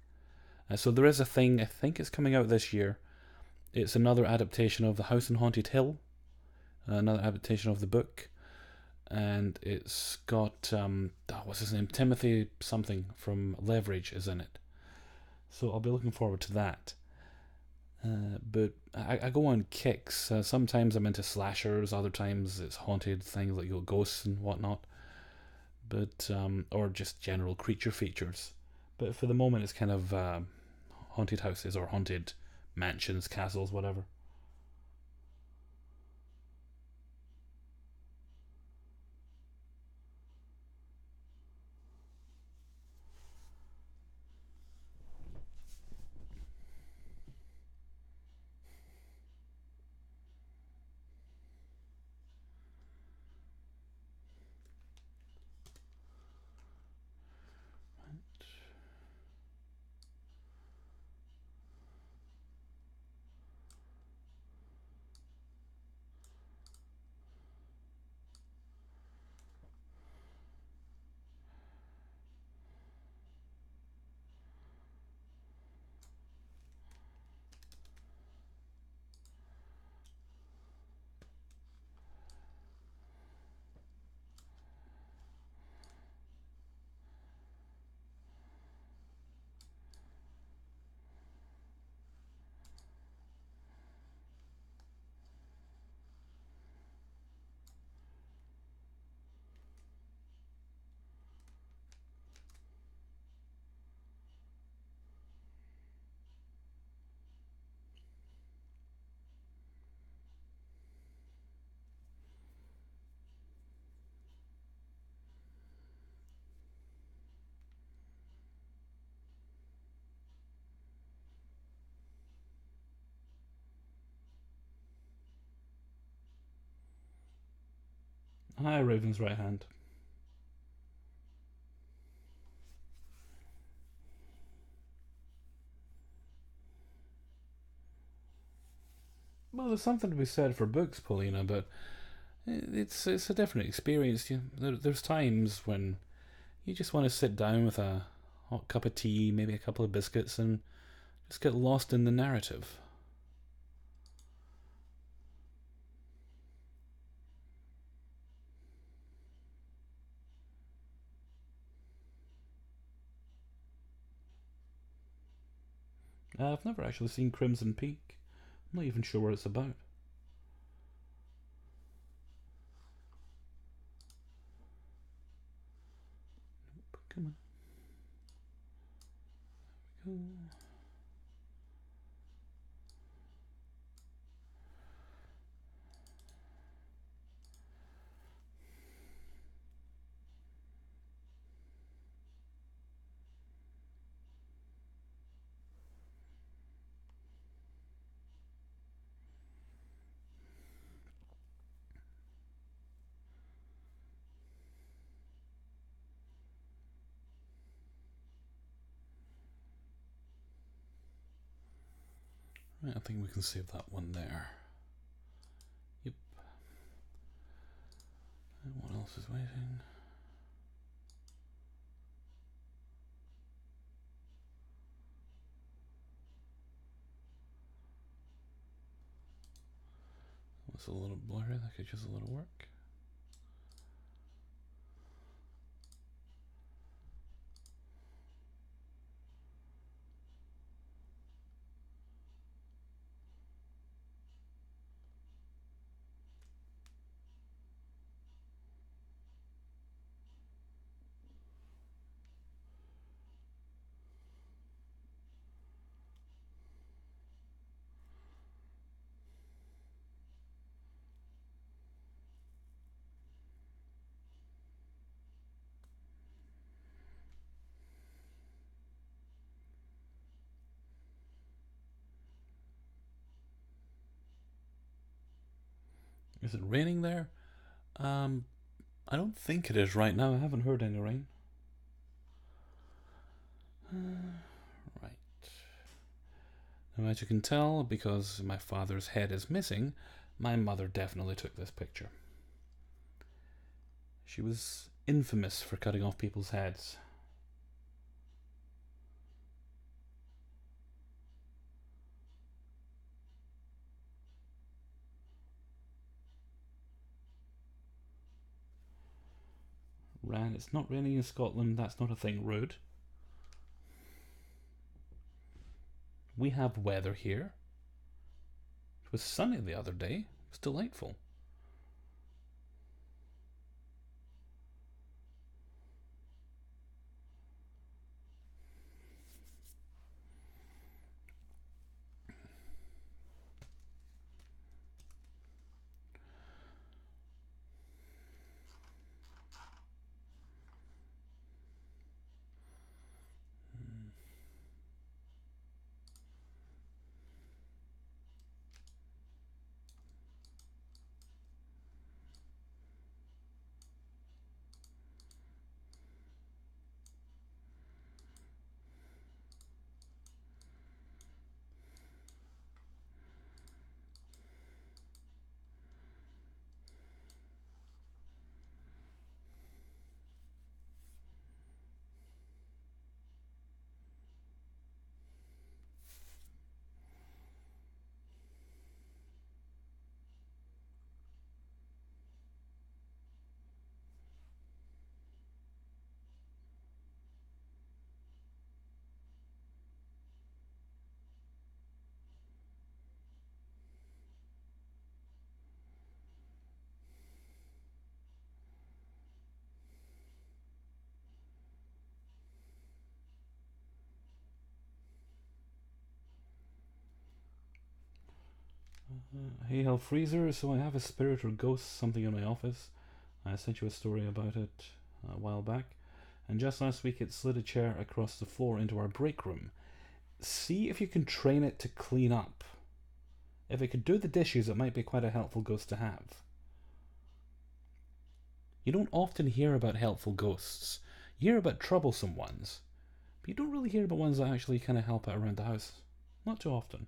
Speaker 1: So there is a thing. I think it's coming out this year. It's another adaptation of The House on Haunted Hill, another adaptation of the book, and it's got what's his name, Timothy something from Leverage is in it. So I'll be looking forward to that. But I go on kicks. Sometimes I'm into slashers. Other times it's haunted things like ghosts and whatnot. But or just general creature features. But for the moment, it's kind of haunted houses or haunted mansions, castles, whatever. Hi, Raven's right hand. Well, there's something to be said for books, Paulina, but it's a different experience. There's times when you just want to sit down with a hot cup of tea, maybe a couple of biscuits, and just get lost in the narrative. I've never actually seen Crimson Peak. I'm not even sure what it's about. Come on. Right, I think we can save that one there. Yep. And what else is waiting? It's a little blurry. That could use a little work. Is it raining there? Um, I don't think it is right now. I haven't heard any rain. Right. Now, as you can tell, because my father's head is missing, my mother definitely took this picture. She was infamous for cutting off people's heads. It's not raining in Scotland, that's not a thing, rude. We have weather here. It was sunny the other day. It was delightful. Hey, Hell Freezer, so I have a spirit or ghost something in my office. I sent you a story about it a while back. And just last week it slid a chair across the floor into our break room. See if you can train it to clean up. If it could do the dishes, it might be quite a helpful ghost to have. You don't often hear about helpful ghosts. You hear about troublesome ones. But you don't really hear about ones that actually kind of help out around the house. Not too often.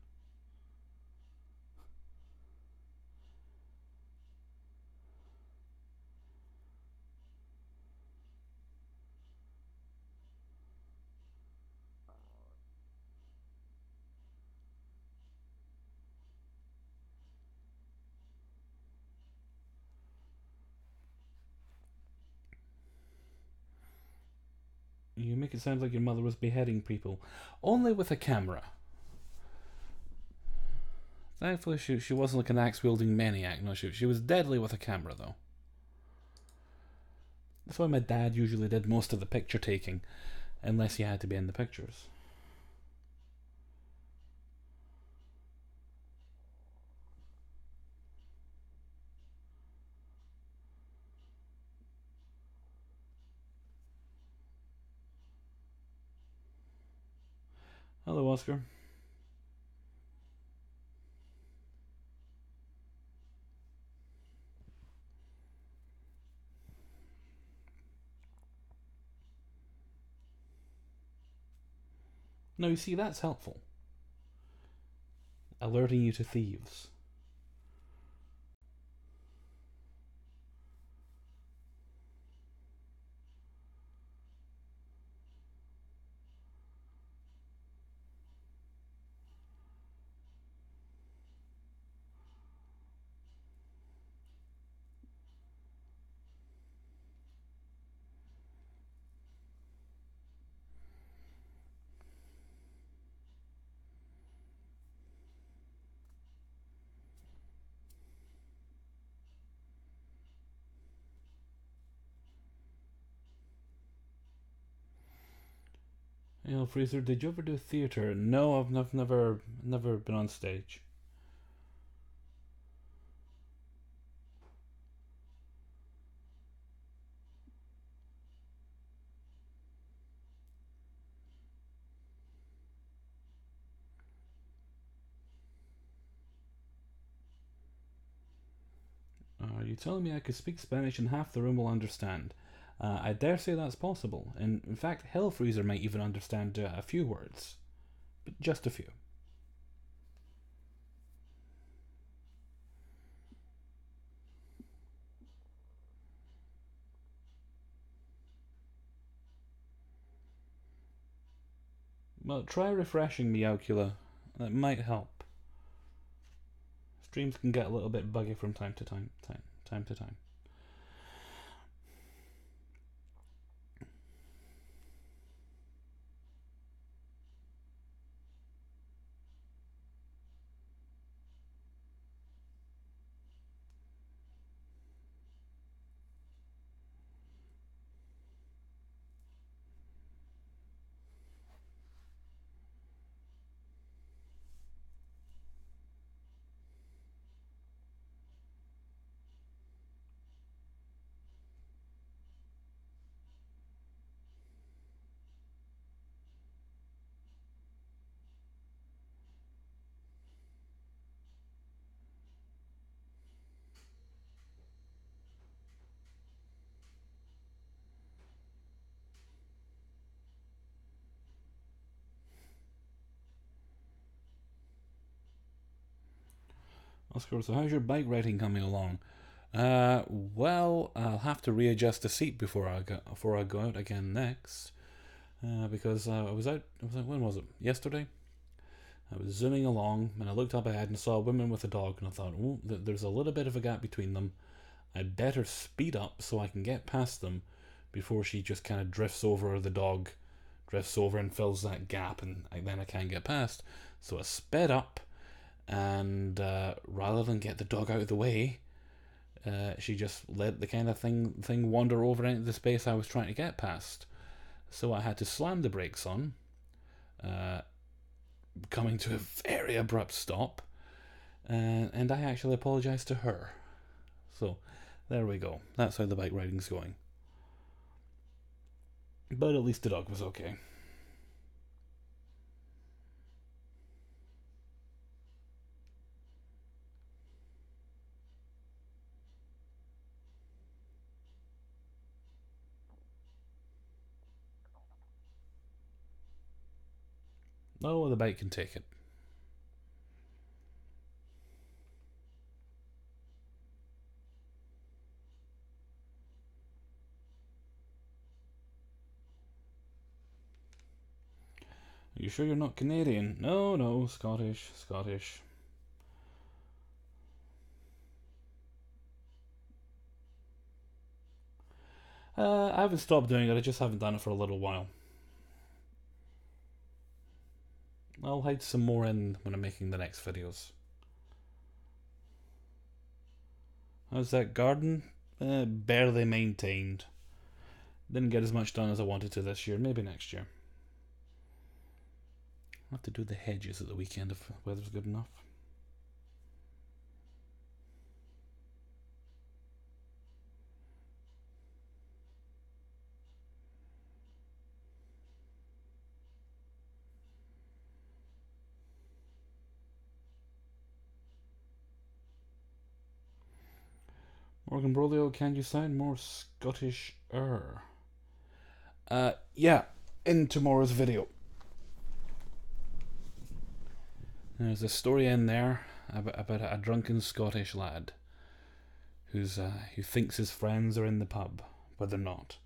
Speaker 1: You make it sound like your mother was beheading people. Only with a camera. Thankfully, she wasn't like an axe-wielding maniac. No, she was deadly with a camera, though. That's why my dad usually did most of the picture taking, unless he had to be in the pictures. Hello, Oscar. Now, you see, that's helpful. Alerting you to thieves. You know, Fraser, did you ever do theatre? No, I've never been on stage. You're telling me I could speak Spanish and half the room will understand. I dare say that's possible. And in fact, Hellfreezer might even understand a few words. But just a few. Well, try refreshing Meowcula. That might help. Streams can get a little bit buggy from time to time. Oscar, so how's your bike riding coming along? Well, I'll have to readjust the seat before I go out again next. Because I was out. When was it? Yesterday. I was zooming along, and I looked up ahead and saw a woman with a dog, and I thought, oh, there's a little bit of a gap between them. I'd better speed up so I can get past them before she just kind of drifts over, or the dog drifts over and fills that gap, and then I can't get past. So I sped up, and rather than get the dog out of the way, she just let the kind of thing wander over into the space I was trying to get past. So I had to slam the brakes on, coming to a very abrupt stop, and I actually apologised to her. So there we go. That's how the bike riding's going. But at least the dog was okay. Oh, the bike can take it. Are you sure you're not Canadian? No, Scottish. I haven't stopped doing it, I just haven't done it for a little while. I'll hide some more in when I'm making the next videos. How's that garden? Barely maintained. Didn't get as much done as I wanted to this year. Maybe next year. I'll have to do the hedges at the weekend if the weather's good enough. Morgan Brolio, can you sound more Scottish-er? Yeah, in tomorrow's video. There's a story in there about a drunken Scottish lad who thinks his friends are in the pub, but they're not.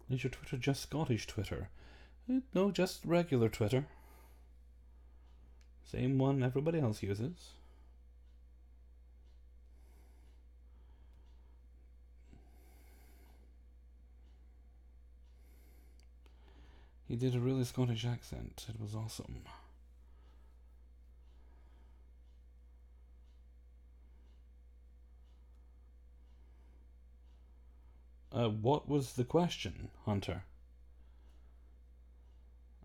Speaker 1: Is your Twitter just Scottish Twitter? No, just regular Twitter. Same one everybody else uses. He did a really Scottish accent. It was awesome. What was the question, Hunter?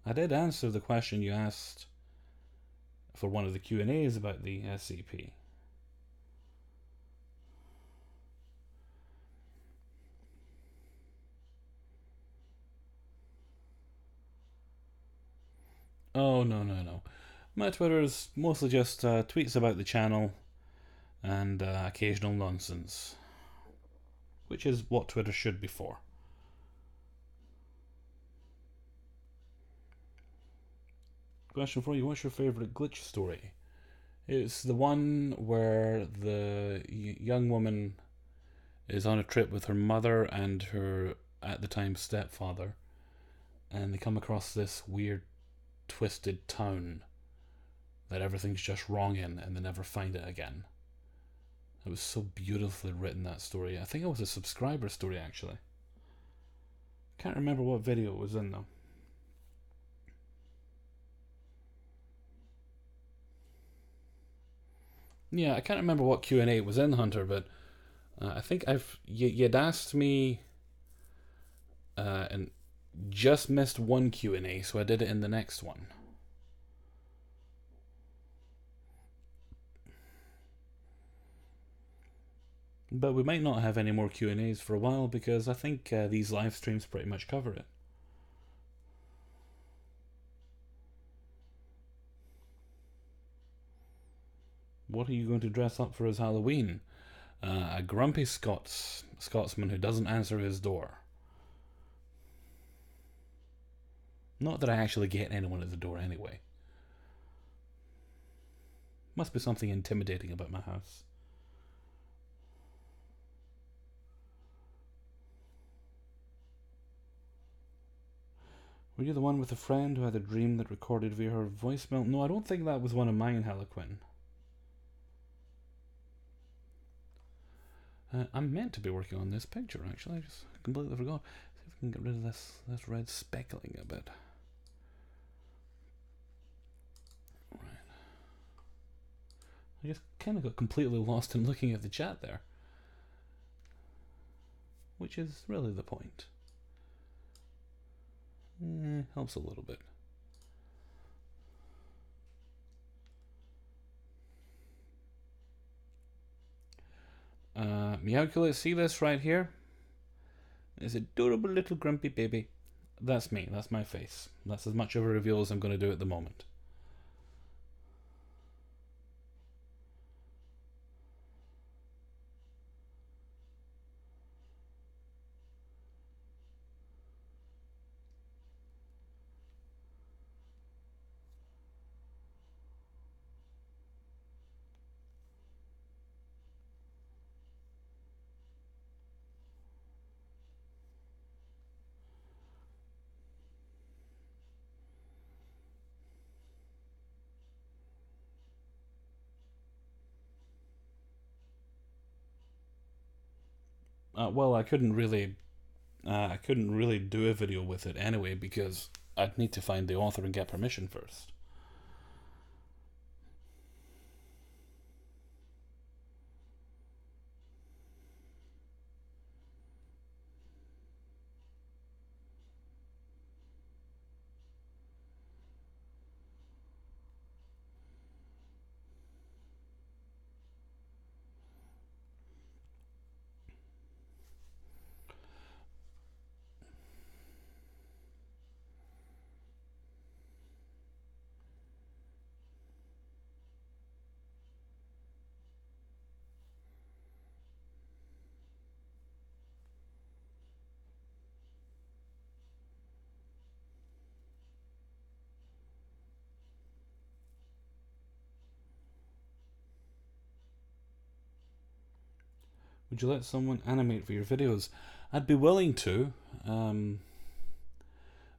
Speaker 1: I did answer the question you asked for one of the Q&As about the SCP. Oh, no, no, no. My Twitter is mostly just tweets about the channel and occasional nonsense, which is what Twitter should be for. Question for you: what's your favourite glitch story? It's the one where the young woman is on a trip with her mother and her, at the time, stepfather, and they come across this weird, twisted town that everything's just wrong in, and they never find it again. It was so beautifully written, that story. I think it was a subscriber story, actually. Can't remember what video it was in, though. Yeah, I can't remember what Q&A it was in, Hunter, but I think you'd asked me and just missed one Q&A, so I did it in the next one. But we might not have any more Q&As for a while, because I think these live streams pretty much cover it. What are you going to dress up for as Halloween? A grumpy Scotsman who doesn't answer his door. Not that I actually get anyone at the door anyway. Must be something intimidating about my house. Were you the one with the friend who had a dream that recorded via her voicemail? No, I don't think that was one of mine, Harlequin. I'm meant to be working on this picture, actually. I just completely forgot. See if we can get rid of this red speckling a bit. Right. I just kind of got completely lost in looking at the chat there. Which is really the point. Helps a little bit. Meowculate, see this right here? This adorable little grumpy baby. That's me. That's my face. That's as much of a reveal as I'm going to do at the moment. Well, I couldn't really do a video with it anyway, because I'd need to find the author and get permission first. Would you let someone animate for your videos? I'd be willing to, but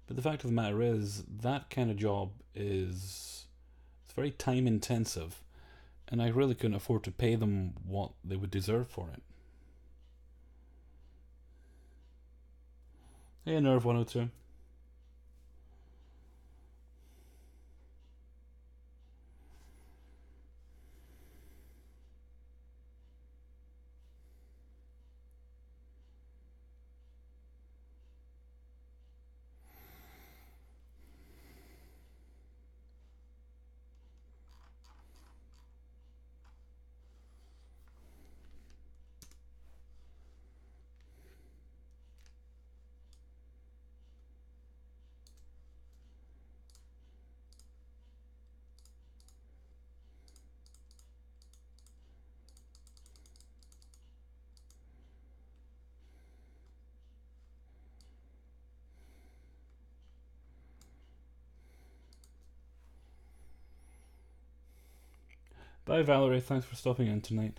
Speaker 1: the fact of the matter is, that kind of job it's very time intensive, and I really couldn't afford to pay them what they would deserve for it. Hey, Nerve 102. Bye, Valerie. Thanks for stopping in tonight.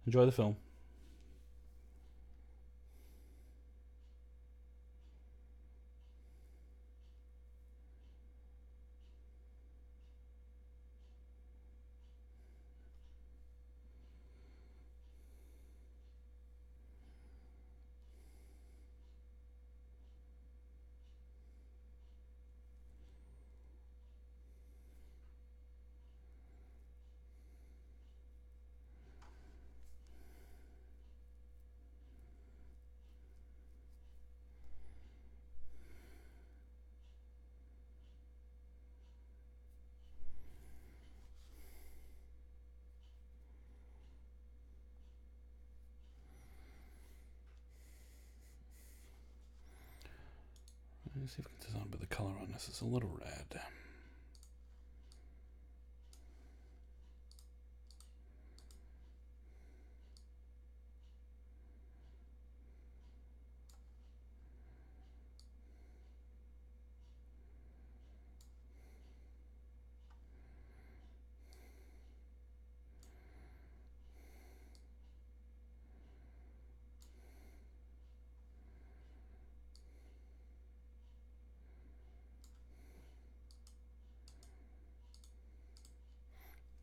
Speaker 1: Enjoy the film. Let's see if we can design a bit of colour on this. It's a little red.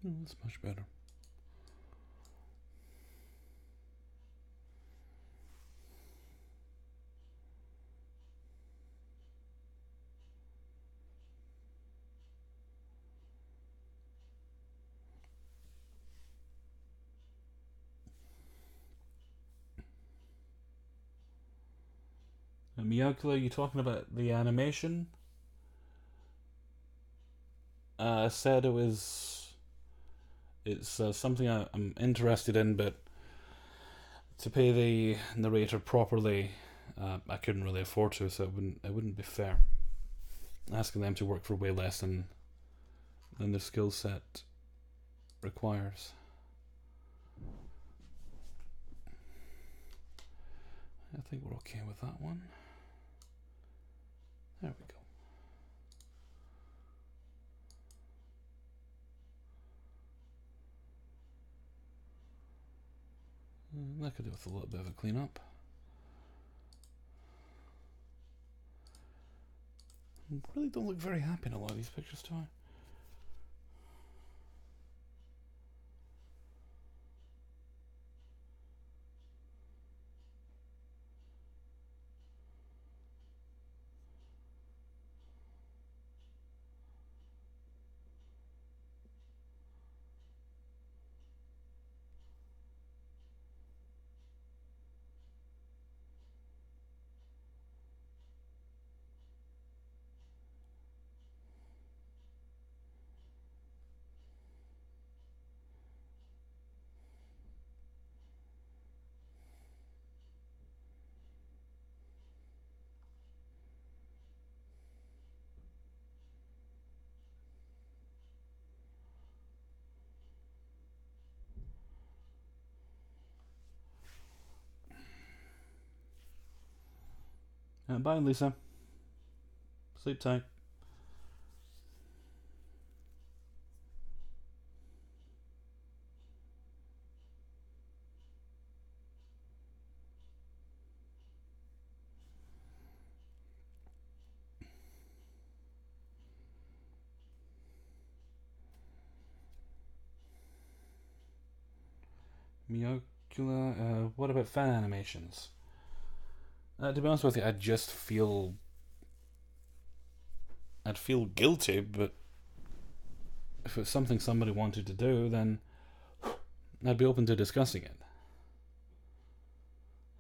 Speaker 1: Oh, that's much better. Miyakula, you talking about the animation? I said it's something I'm interested in, but to pay the narrator properly, I couldn't really afford to, so it wouldn't be fair asking them to work for way less than their skill set requires. I think we're okay with that one. There we go. That could do with a little bit of a clean up. I really don't look very happy in a lot of these pictures, do I? Bye, Lisa. Sleep tight. Miyokula, what about fan animations? To be honest with you, I'd feel guilty, but if it's something somebody wanted to do, then I'd be open to discussing it.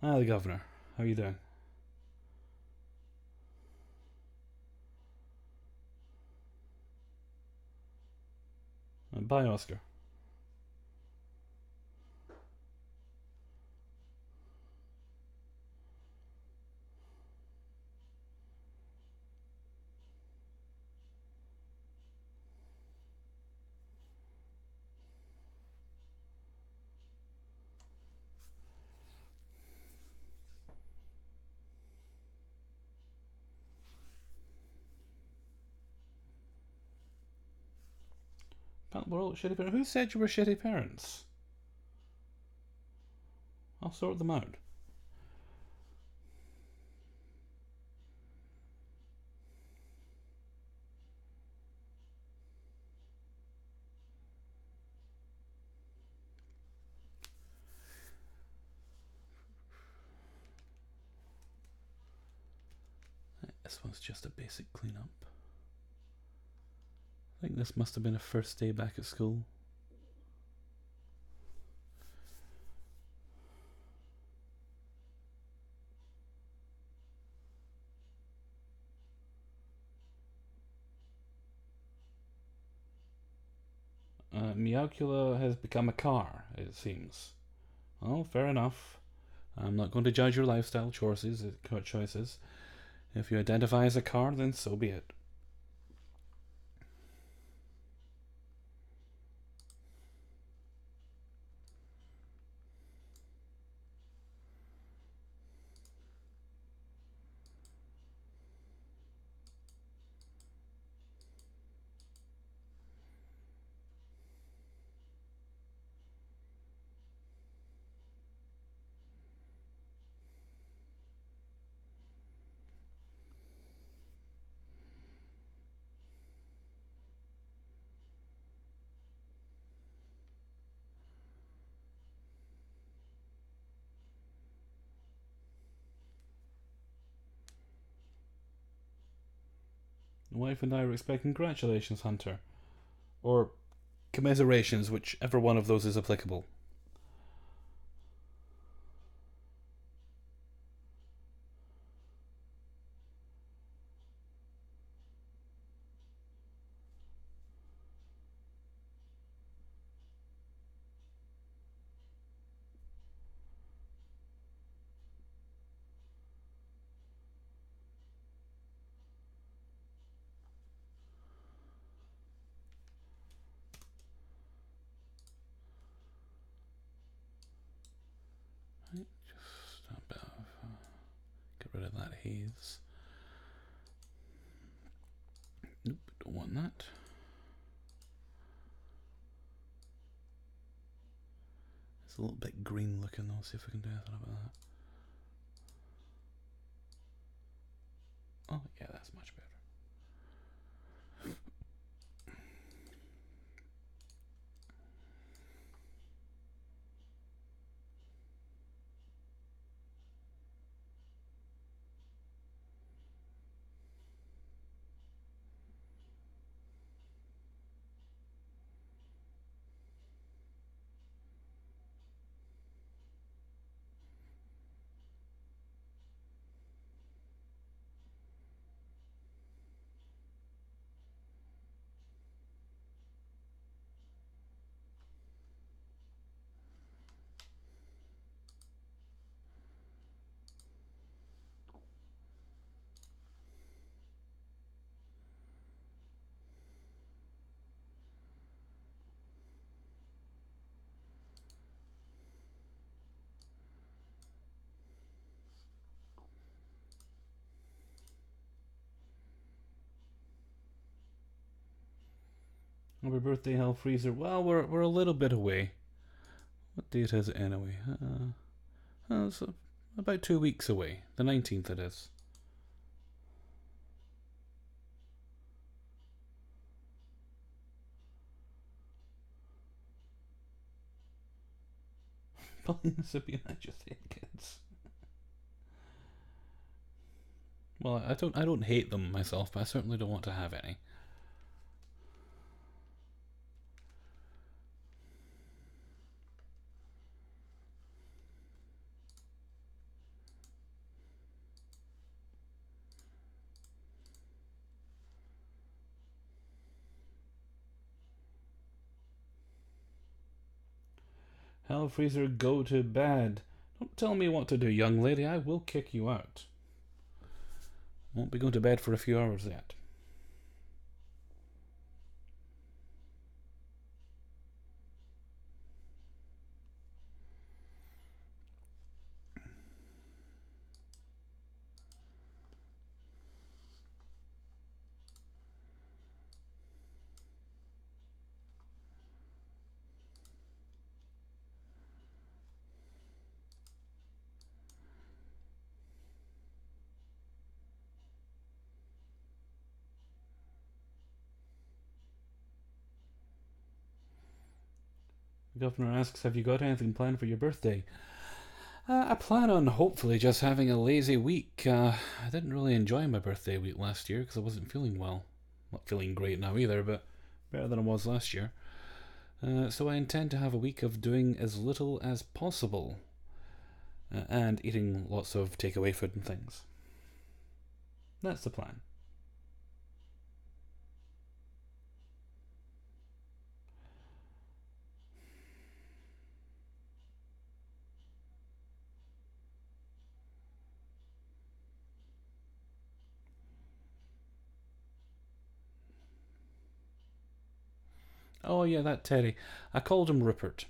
Speaker 1: The governor. How are you doing? Bye, Oscar. We're all shitty parents. Who said you were shitty parents? I'll sort them out. This one's just a basic cleanup. I think this must have been a first day back at school. Meowcula has become a car, it seems. Well, fair enough. I'm not going to judge your lifestyle choices. If you identify as a car, then so be it. The wife and I were expecting congratulations, Hunter. Or commiserations, whichever one of those is applicable. Right, just a bit of, get rid of that haze. Nope, don't want that. It's a little bit green looking though, see if we can do anything about that. Oh yeah, that's much better. Happy birthday, Hell Freezer. Well, we're a little bit away. What date is it anyway? It's about 2 weeks away. The 19th it is. Sabina just hate kids. Well, I don't hate them myself, but I certainly don't want to have any. Hell Freezer, go to bed. Don't tell me what to do, young lady. I will kick you out. Won't be going to bed for a few hours yet. The governor asks, have you got anything planned for your birthday? I plan on hopefully just having a lazy week. I didn't really enjoy my birthday week last year because I wasn't feeling well. Not feeling great now either, but better than I was last year. So I intend to have a week of doing as little as possible and eating lots of takeaway food and things. That's the plan. Oh yeah, that Teddy. I called him Rupert.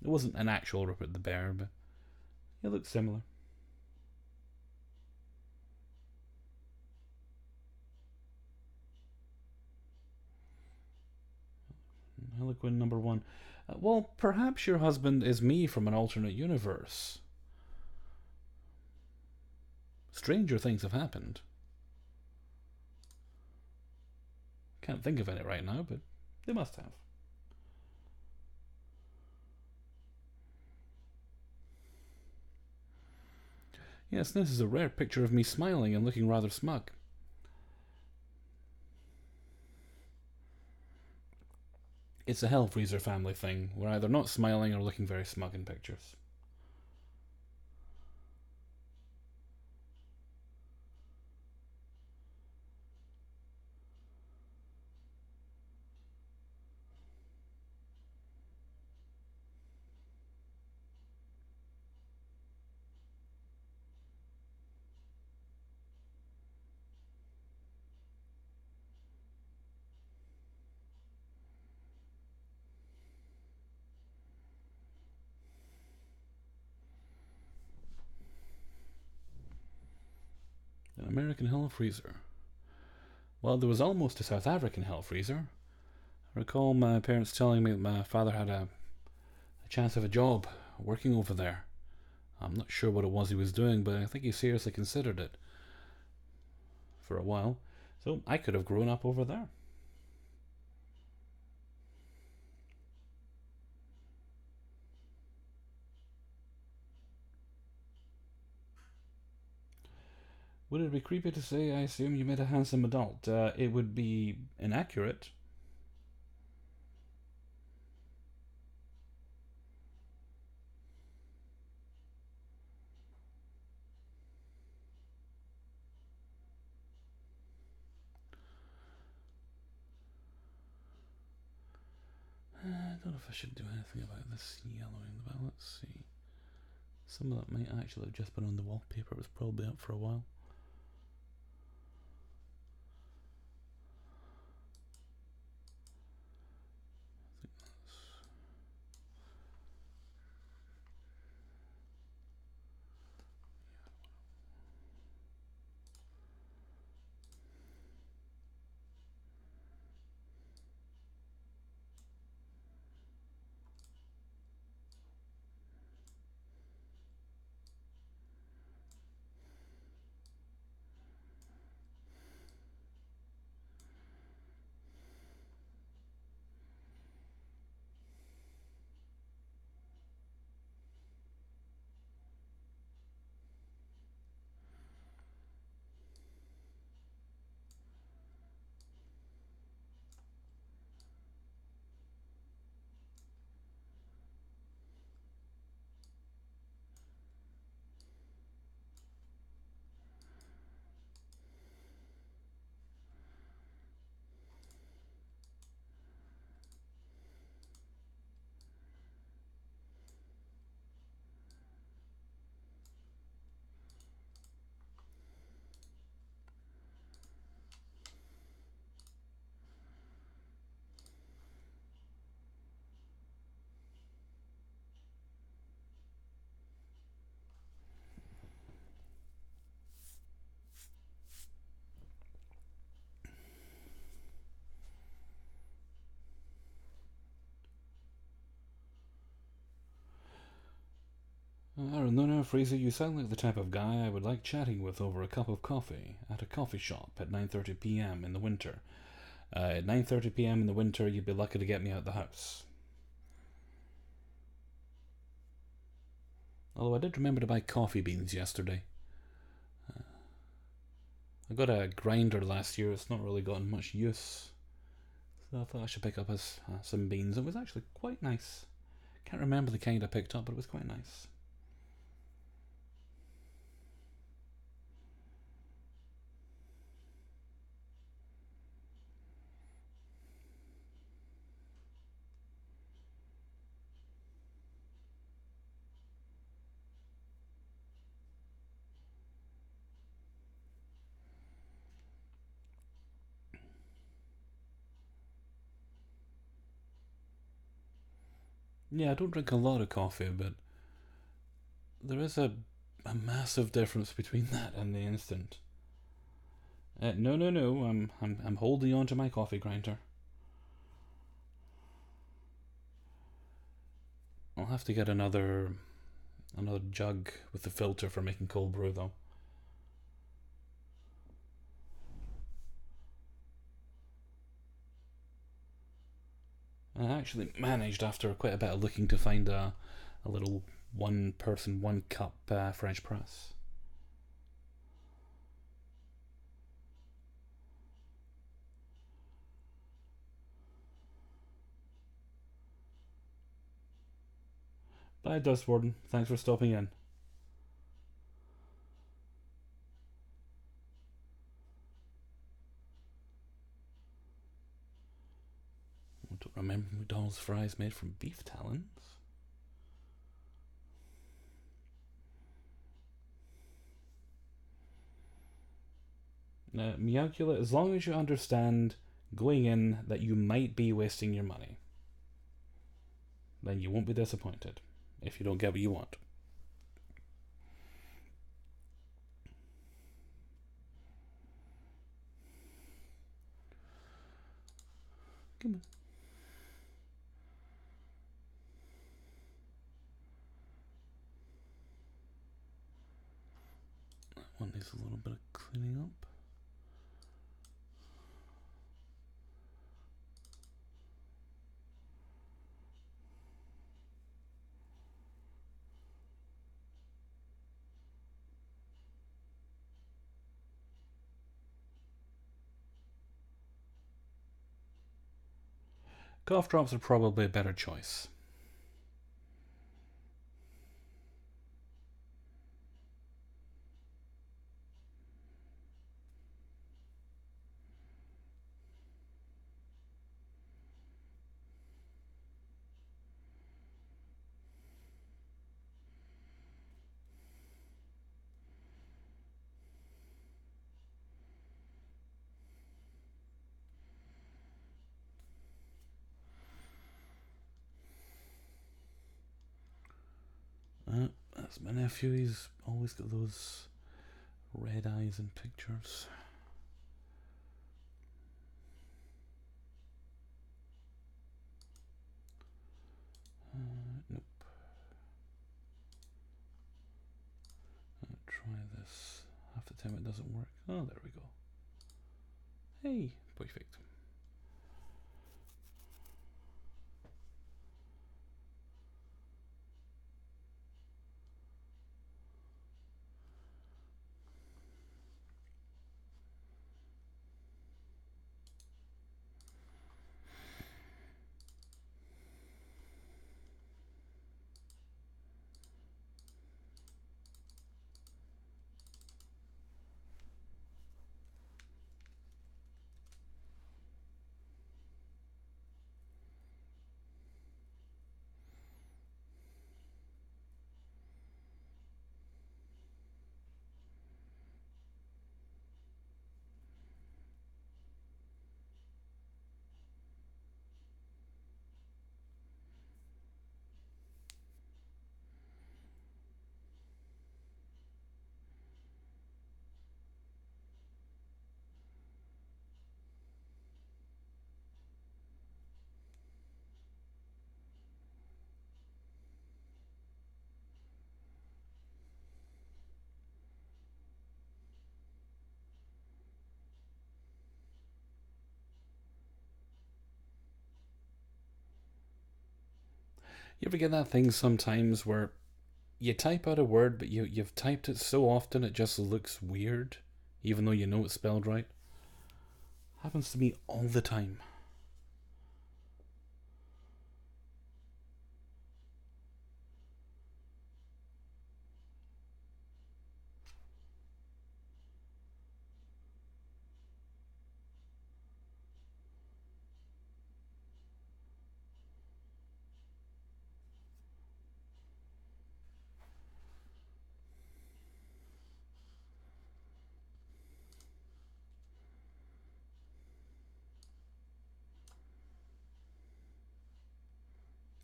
Speaker 1: It wasn't an actual Rupert the bear, but he looked similar. Harlequin number one. Well, perhaps your husband is me from an alternate universe. Stranger things have happened. Can't think of any right now, but they must have. Yes, this is a rare picture of me smiling and looking rather smug. It's a Hellfreezer family thing. We're either not smiling or looking very smug in pictures. An American Hellfreezer. Well, there was almost a South African Hellfreezer. I recall my parents telling me that my father had a chance of a job working over there. I'm not sure what it was he was doing, but I think he seriously considered it for a while. So I could have grown up over there. Would it be creepy to say, I assume you met a handsome adult? It would be inaccurate. I don't know if I should do anything about this yellowing, but let's see. Some of that might actually have just been on the wallpaper. It was probably up for a while. Aaron, no, no, Fraser, you sound like the type of guy I would like chatting with over a cup of coffee at a coffee shop at 9:30 p.m. in the winter. At 9:30 p.m. in the winter, you'd be lucky to get me out the house. Although I did remember to buy coffee beans yesterday. I got a grinder last year. It's not really gotten much use. So I thought I should pick up some beans. It was actually quite nice. Can't remember the kind I picked up, but it was quite nice. Yeah, I don't drink a lot of coffee, but there is a massive difference between that and the instant. No, no, no. I'm holding on to my coffee grinder. I'll have to get another jug with the filter for making cold brew, though. I actually managed, after quite a bit of looking, to find a little one person, one cup French press. Bye, Dust Warden. Thanks for stopping in. I don't remember McDonald's fries made from beef talons. Meowcula, as long as you understand going in that you might be wasting your money, then you won't be disappointed if you don't get what you want. Come on. That one needs a little bit of cleaning up. Cough drops are probably a better choice. That's my nephew. He's always got those red eyes in pictures. Nope. Try this. Half the time it doesn't work. Oh, there we go. Hey, perfect. You ever get that thing sometimes where you type out a word, but you've typed it so often it just looks weird, even though you know it's spelled right? Happens to me all the time.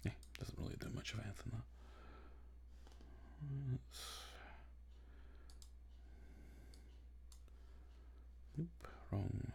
Speaker 1: Yeah, doesn't really do much of anything, that. Nope, wrong one.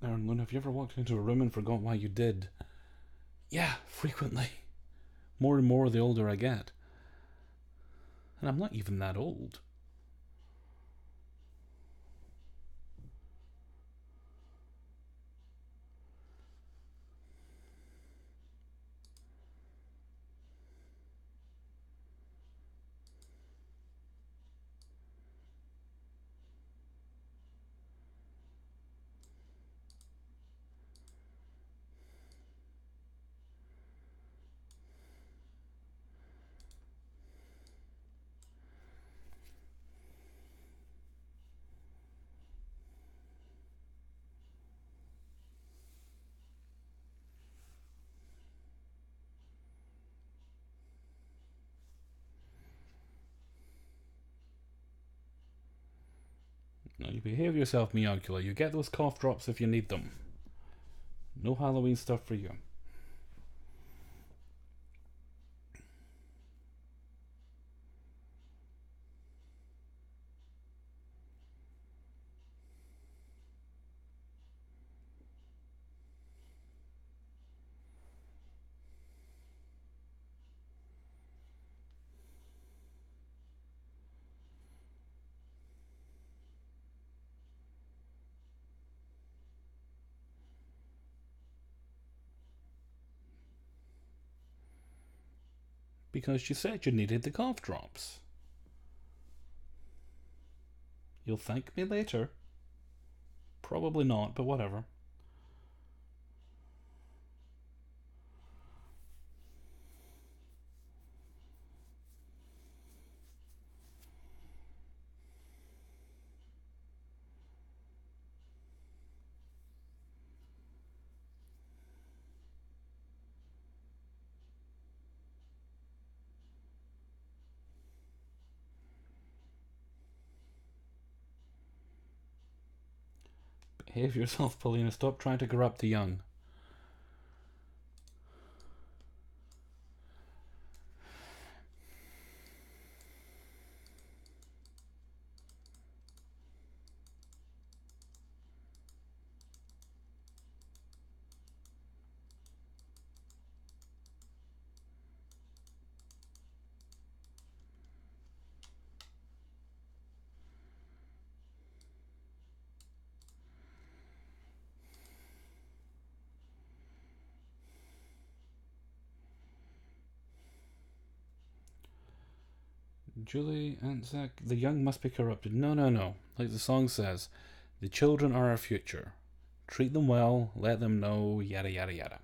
Speaker 1: Aaron Luna, have you ever walked into a room and forgot why you did? Yeah, frequently. More and more the older I get. And I'm not even that old. Now you behave yourself, Miocula. You get those cough drops if you need them. No Halloween stuff for you. Because you said you needed the cough drops. You'll thank me later. Probably not, but whatever. Behave yourself, Paulina. Stop trying to corrupt the young. Julie and Zach, the young must be corrupted. No, no, no. Like the song says, the children are our future. Treat them well, let them know, yada yada yada.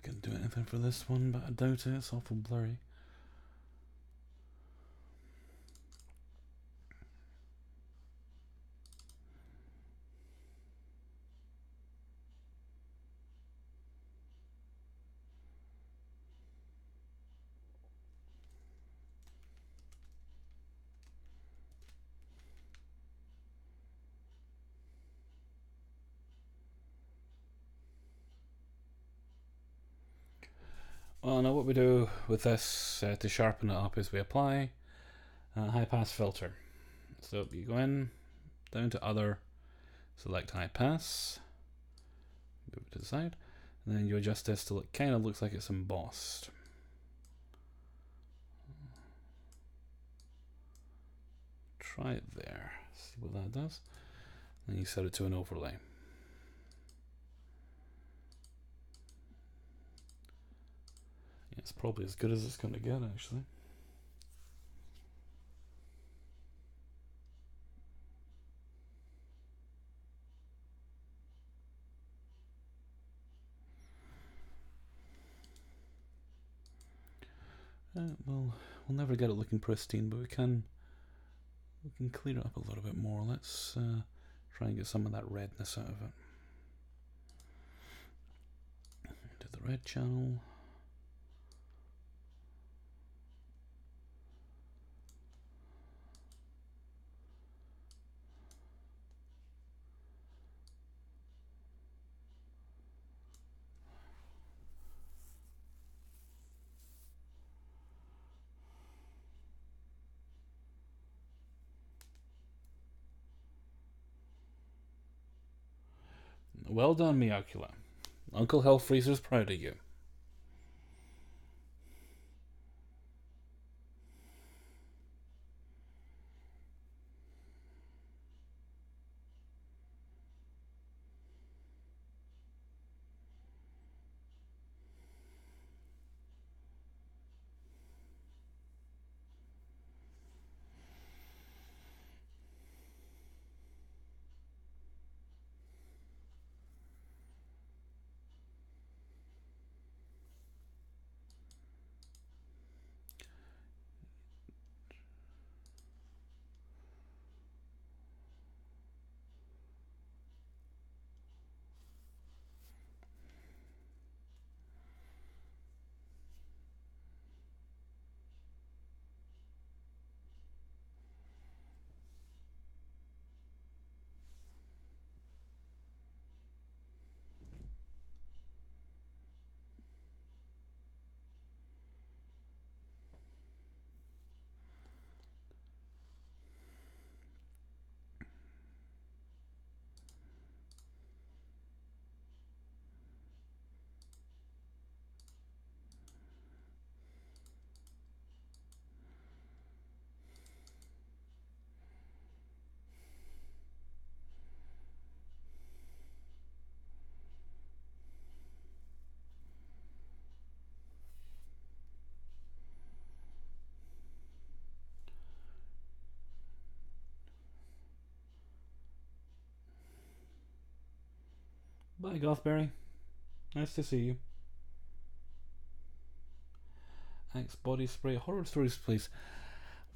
Speaker 1: can do anything for this one, but I doubt it. It's awful blurry. Well, now what we do with this to sharpen it up is we apply a high pass filter. So you go in, down to other, select high pass, move it to the side, and then you adjust this till it kind of looks like it's embossed. Try it there, see what that does. Then you set it to an overlay. Yeah, it's probably as good as it's going to get, actually. Well, we'll never get it looking pristine, but we can clear it up a little bit more. Let's try and get some of that redness out of it. Do the red channel. Well done, Miyakula. Uncle Hellfreezer's proud of you. Bye, Gothberry. Nice to see you. Axe body spray, horror stories, please.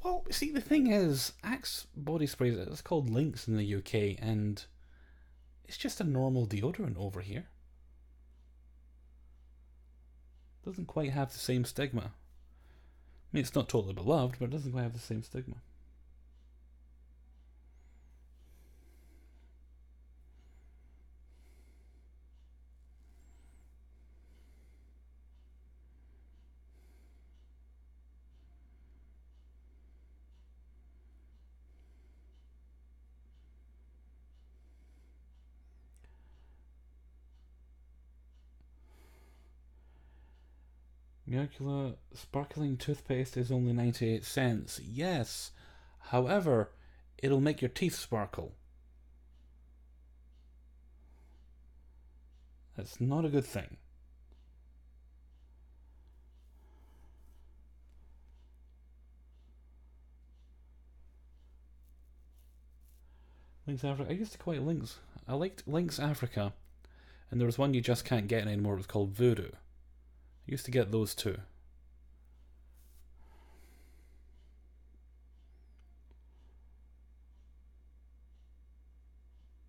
Speaker 1: Well, see, the thing is, Axe body spray, it's called Lynx in the UK, and it's just a normal deodorant over here. Doesn't quite have the same stigma. I mean, it's not totally beloved, but it doesn't quite have the same stigma. Miraculous sparkling toothpaste is only 98 cents. Yes. However, it'll make your teeth sparkle. That's not a good thing. Lynx Africa. I used to quite I liked Lynx Africa. And there was one you just can't get anymore. It was called Voodoo. I used to get those too.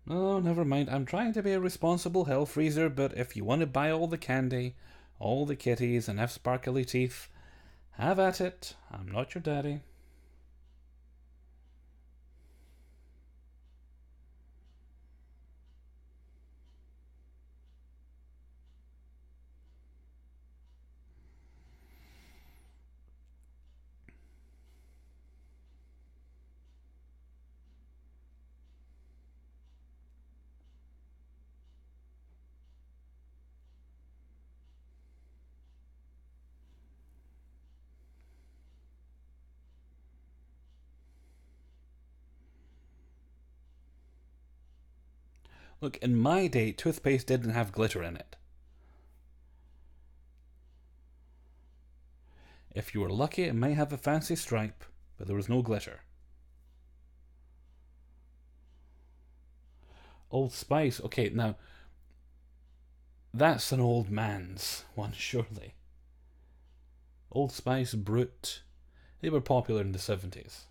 Speaker 1: Oh, never mind. I'm trying to be a responsible hell freezer, but if you want to buy all the candy, all the kitties, and have sparkly teeth, have at it. I'm not your daddy. Look, in my day, toothpaste didn't have glitter in it. If you were lucky, it might have a fancy stripe, but there was no glitter. Old Spice. Okay, now, that's an old man's one, surely. Old Spice, Brute. They were popular in the 70s.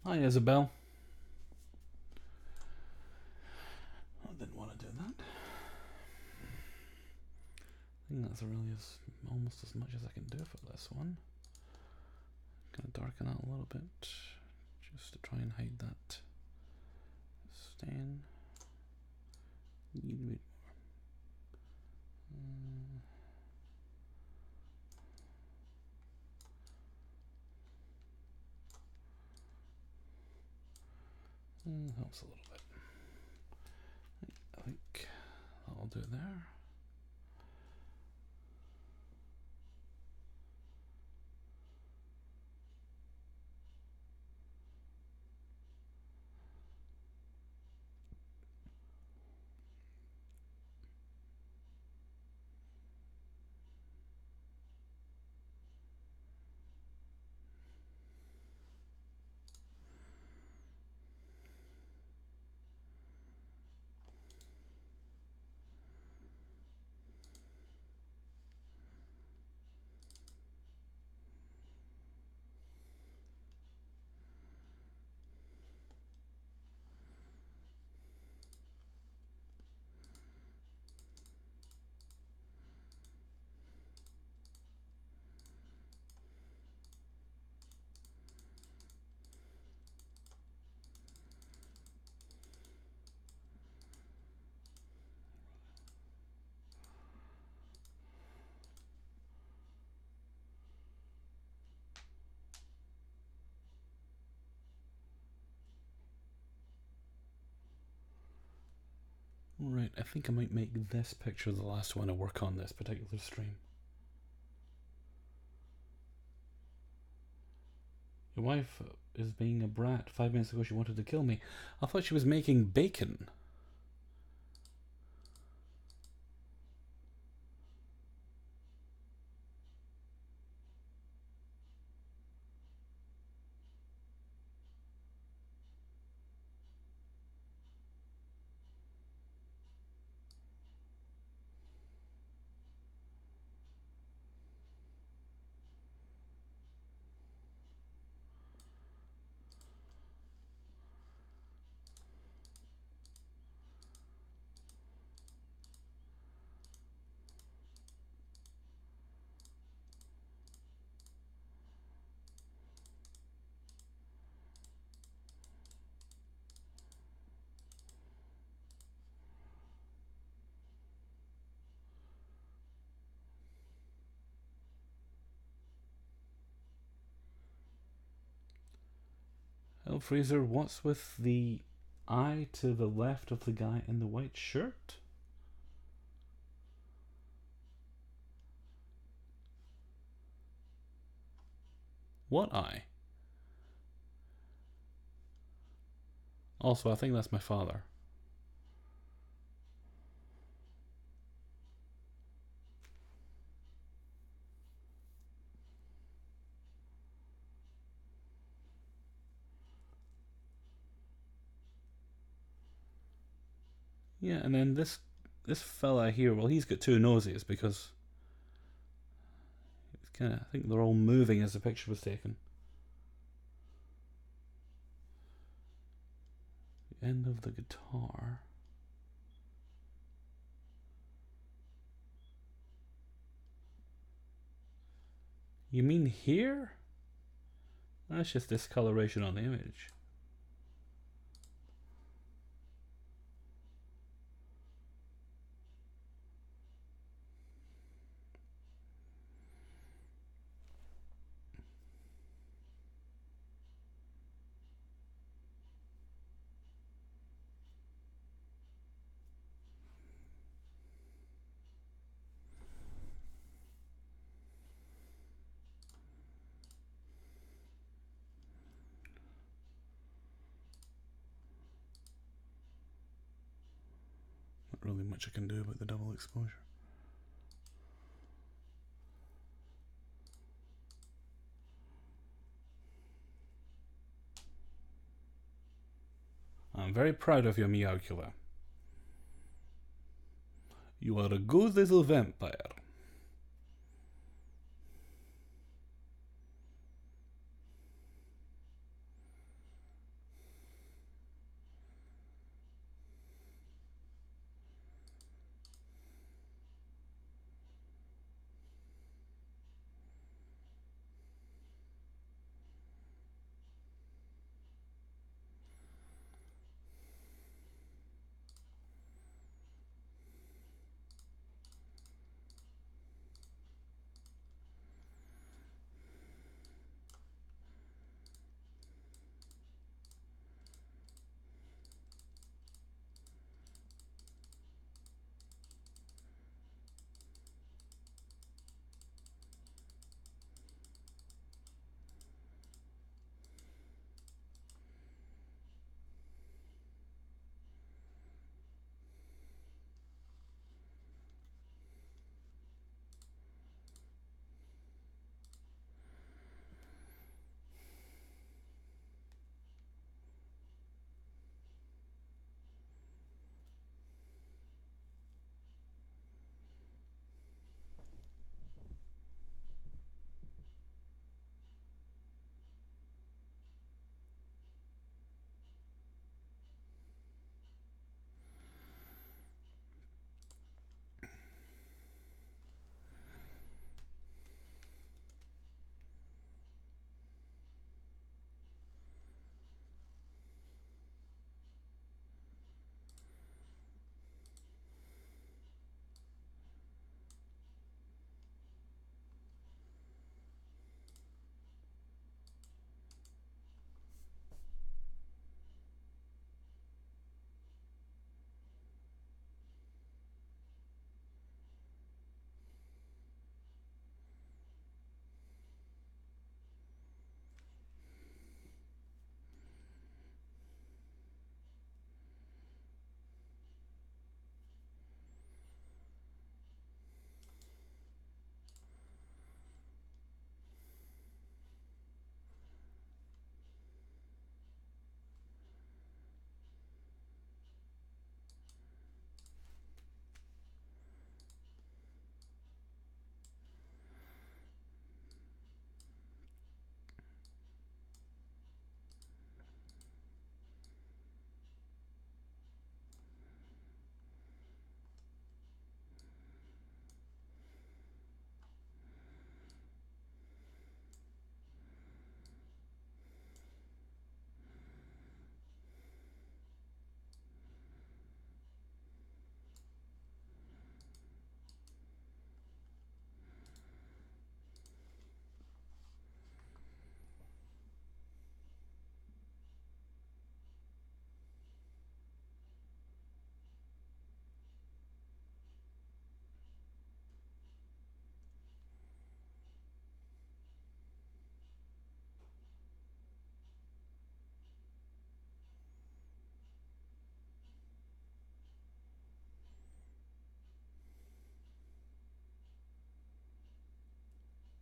Speaker 1: Hi, Isabel. I didn't want to do that. I think that's really almost as much as I can do for this one. Gonna darken that a little bit, just to try and hide that stain. A little bit more. Helps a little bit. I think that'll do it there. Right, I think I might make this picture the last one I work on this particular stream. Your wife is being a brat. 5 minutes ago she wanted to kill me. I thought she was making bacon. Well, Fraser, what's with the eye to the left of the guy in the white shirt? What eye? Also, I think that's my father. Yeah, and then this fella here, well, he's got two noses because it's kind of, I think they're all moving as the picture was taken. The end of the guitar. You mean here? That's just discoloration on the image. Not really much I can do about the double exposure. I'm very proud of you, Miyakula. You are a good little vampire.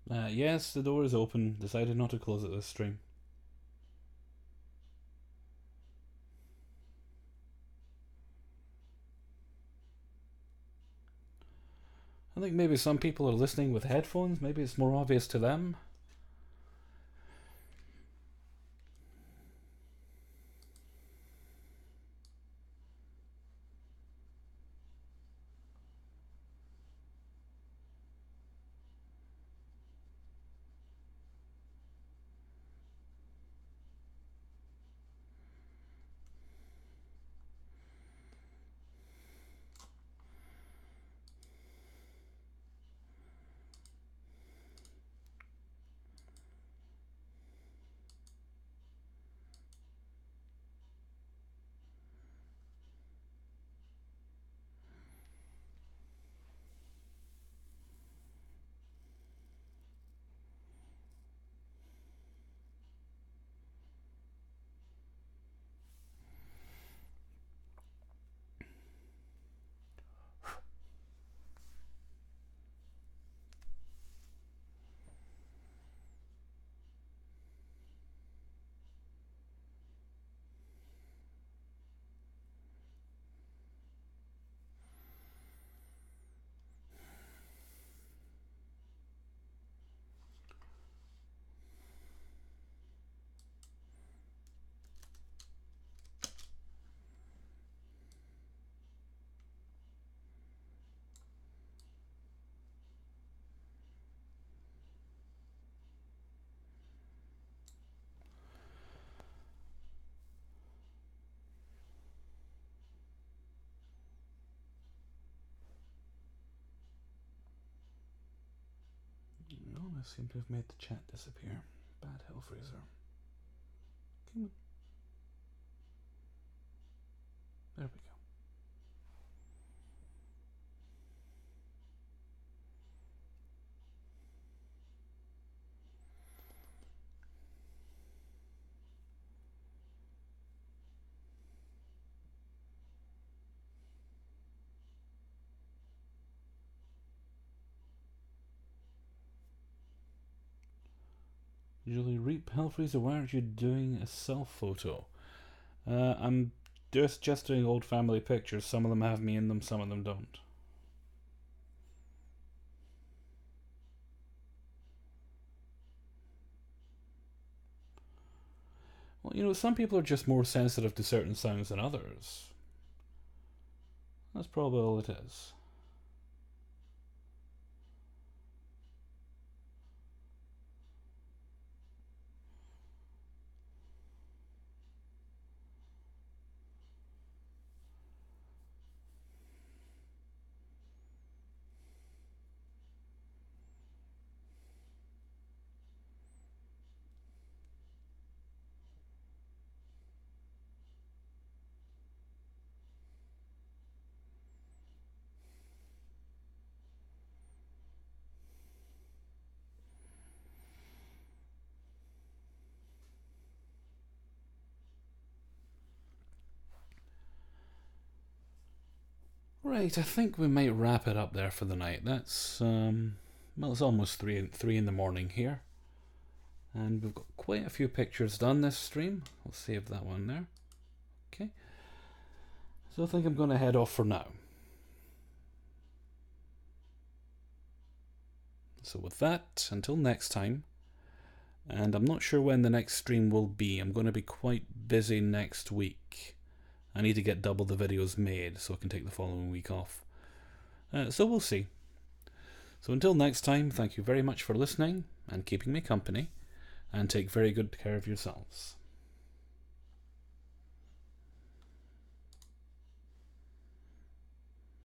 Speaker 1: Yes, the door is open. Decided not to close it this stream. I think maybe some people are listening with headphones. Maybe it's more obvious to them. Oh, I seem to have made the chat disappear. Bad hell freezer. Come on. There we go. Julie Reap, Hellfreezer, why aren't you doing a self photo? I'm just doing old family pictures. Some of them have me in them, some of them don't. Well, you know, some people are just more sensitive to certain sounds than others. That's probably all it is. Right, I think we might wrap it up there for the night. That's well, it's almost three in the morning here, and we've got quite a few pictures done this stream. I'll save that one there. Okay, so I think I'm going to head off for now. So with that, until next time, and I'm not sure when the next stream will be. I'm going to be quite busy next week. I need to get double the videos made so I can take the following week off. So we'll see. So until next time, thank you very much for listening and keeping me company, and take very good care of yourselves.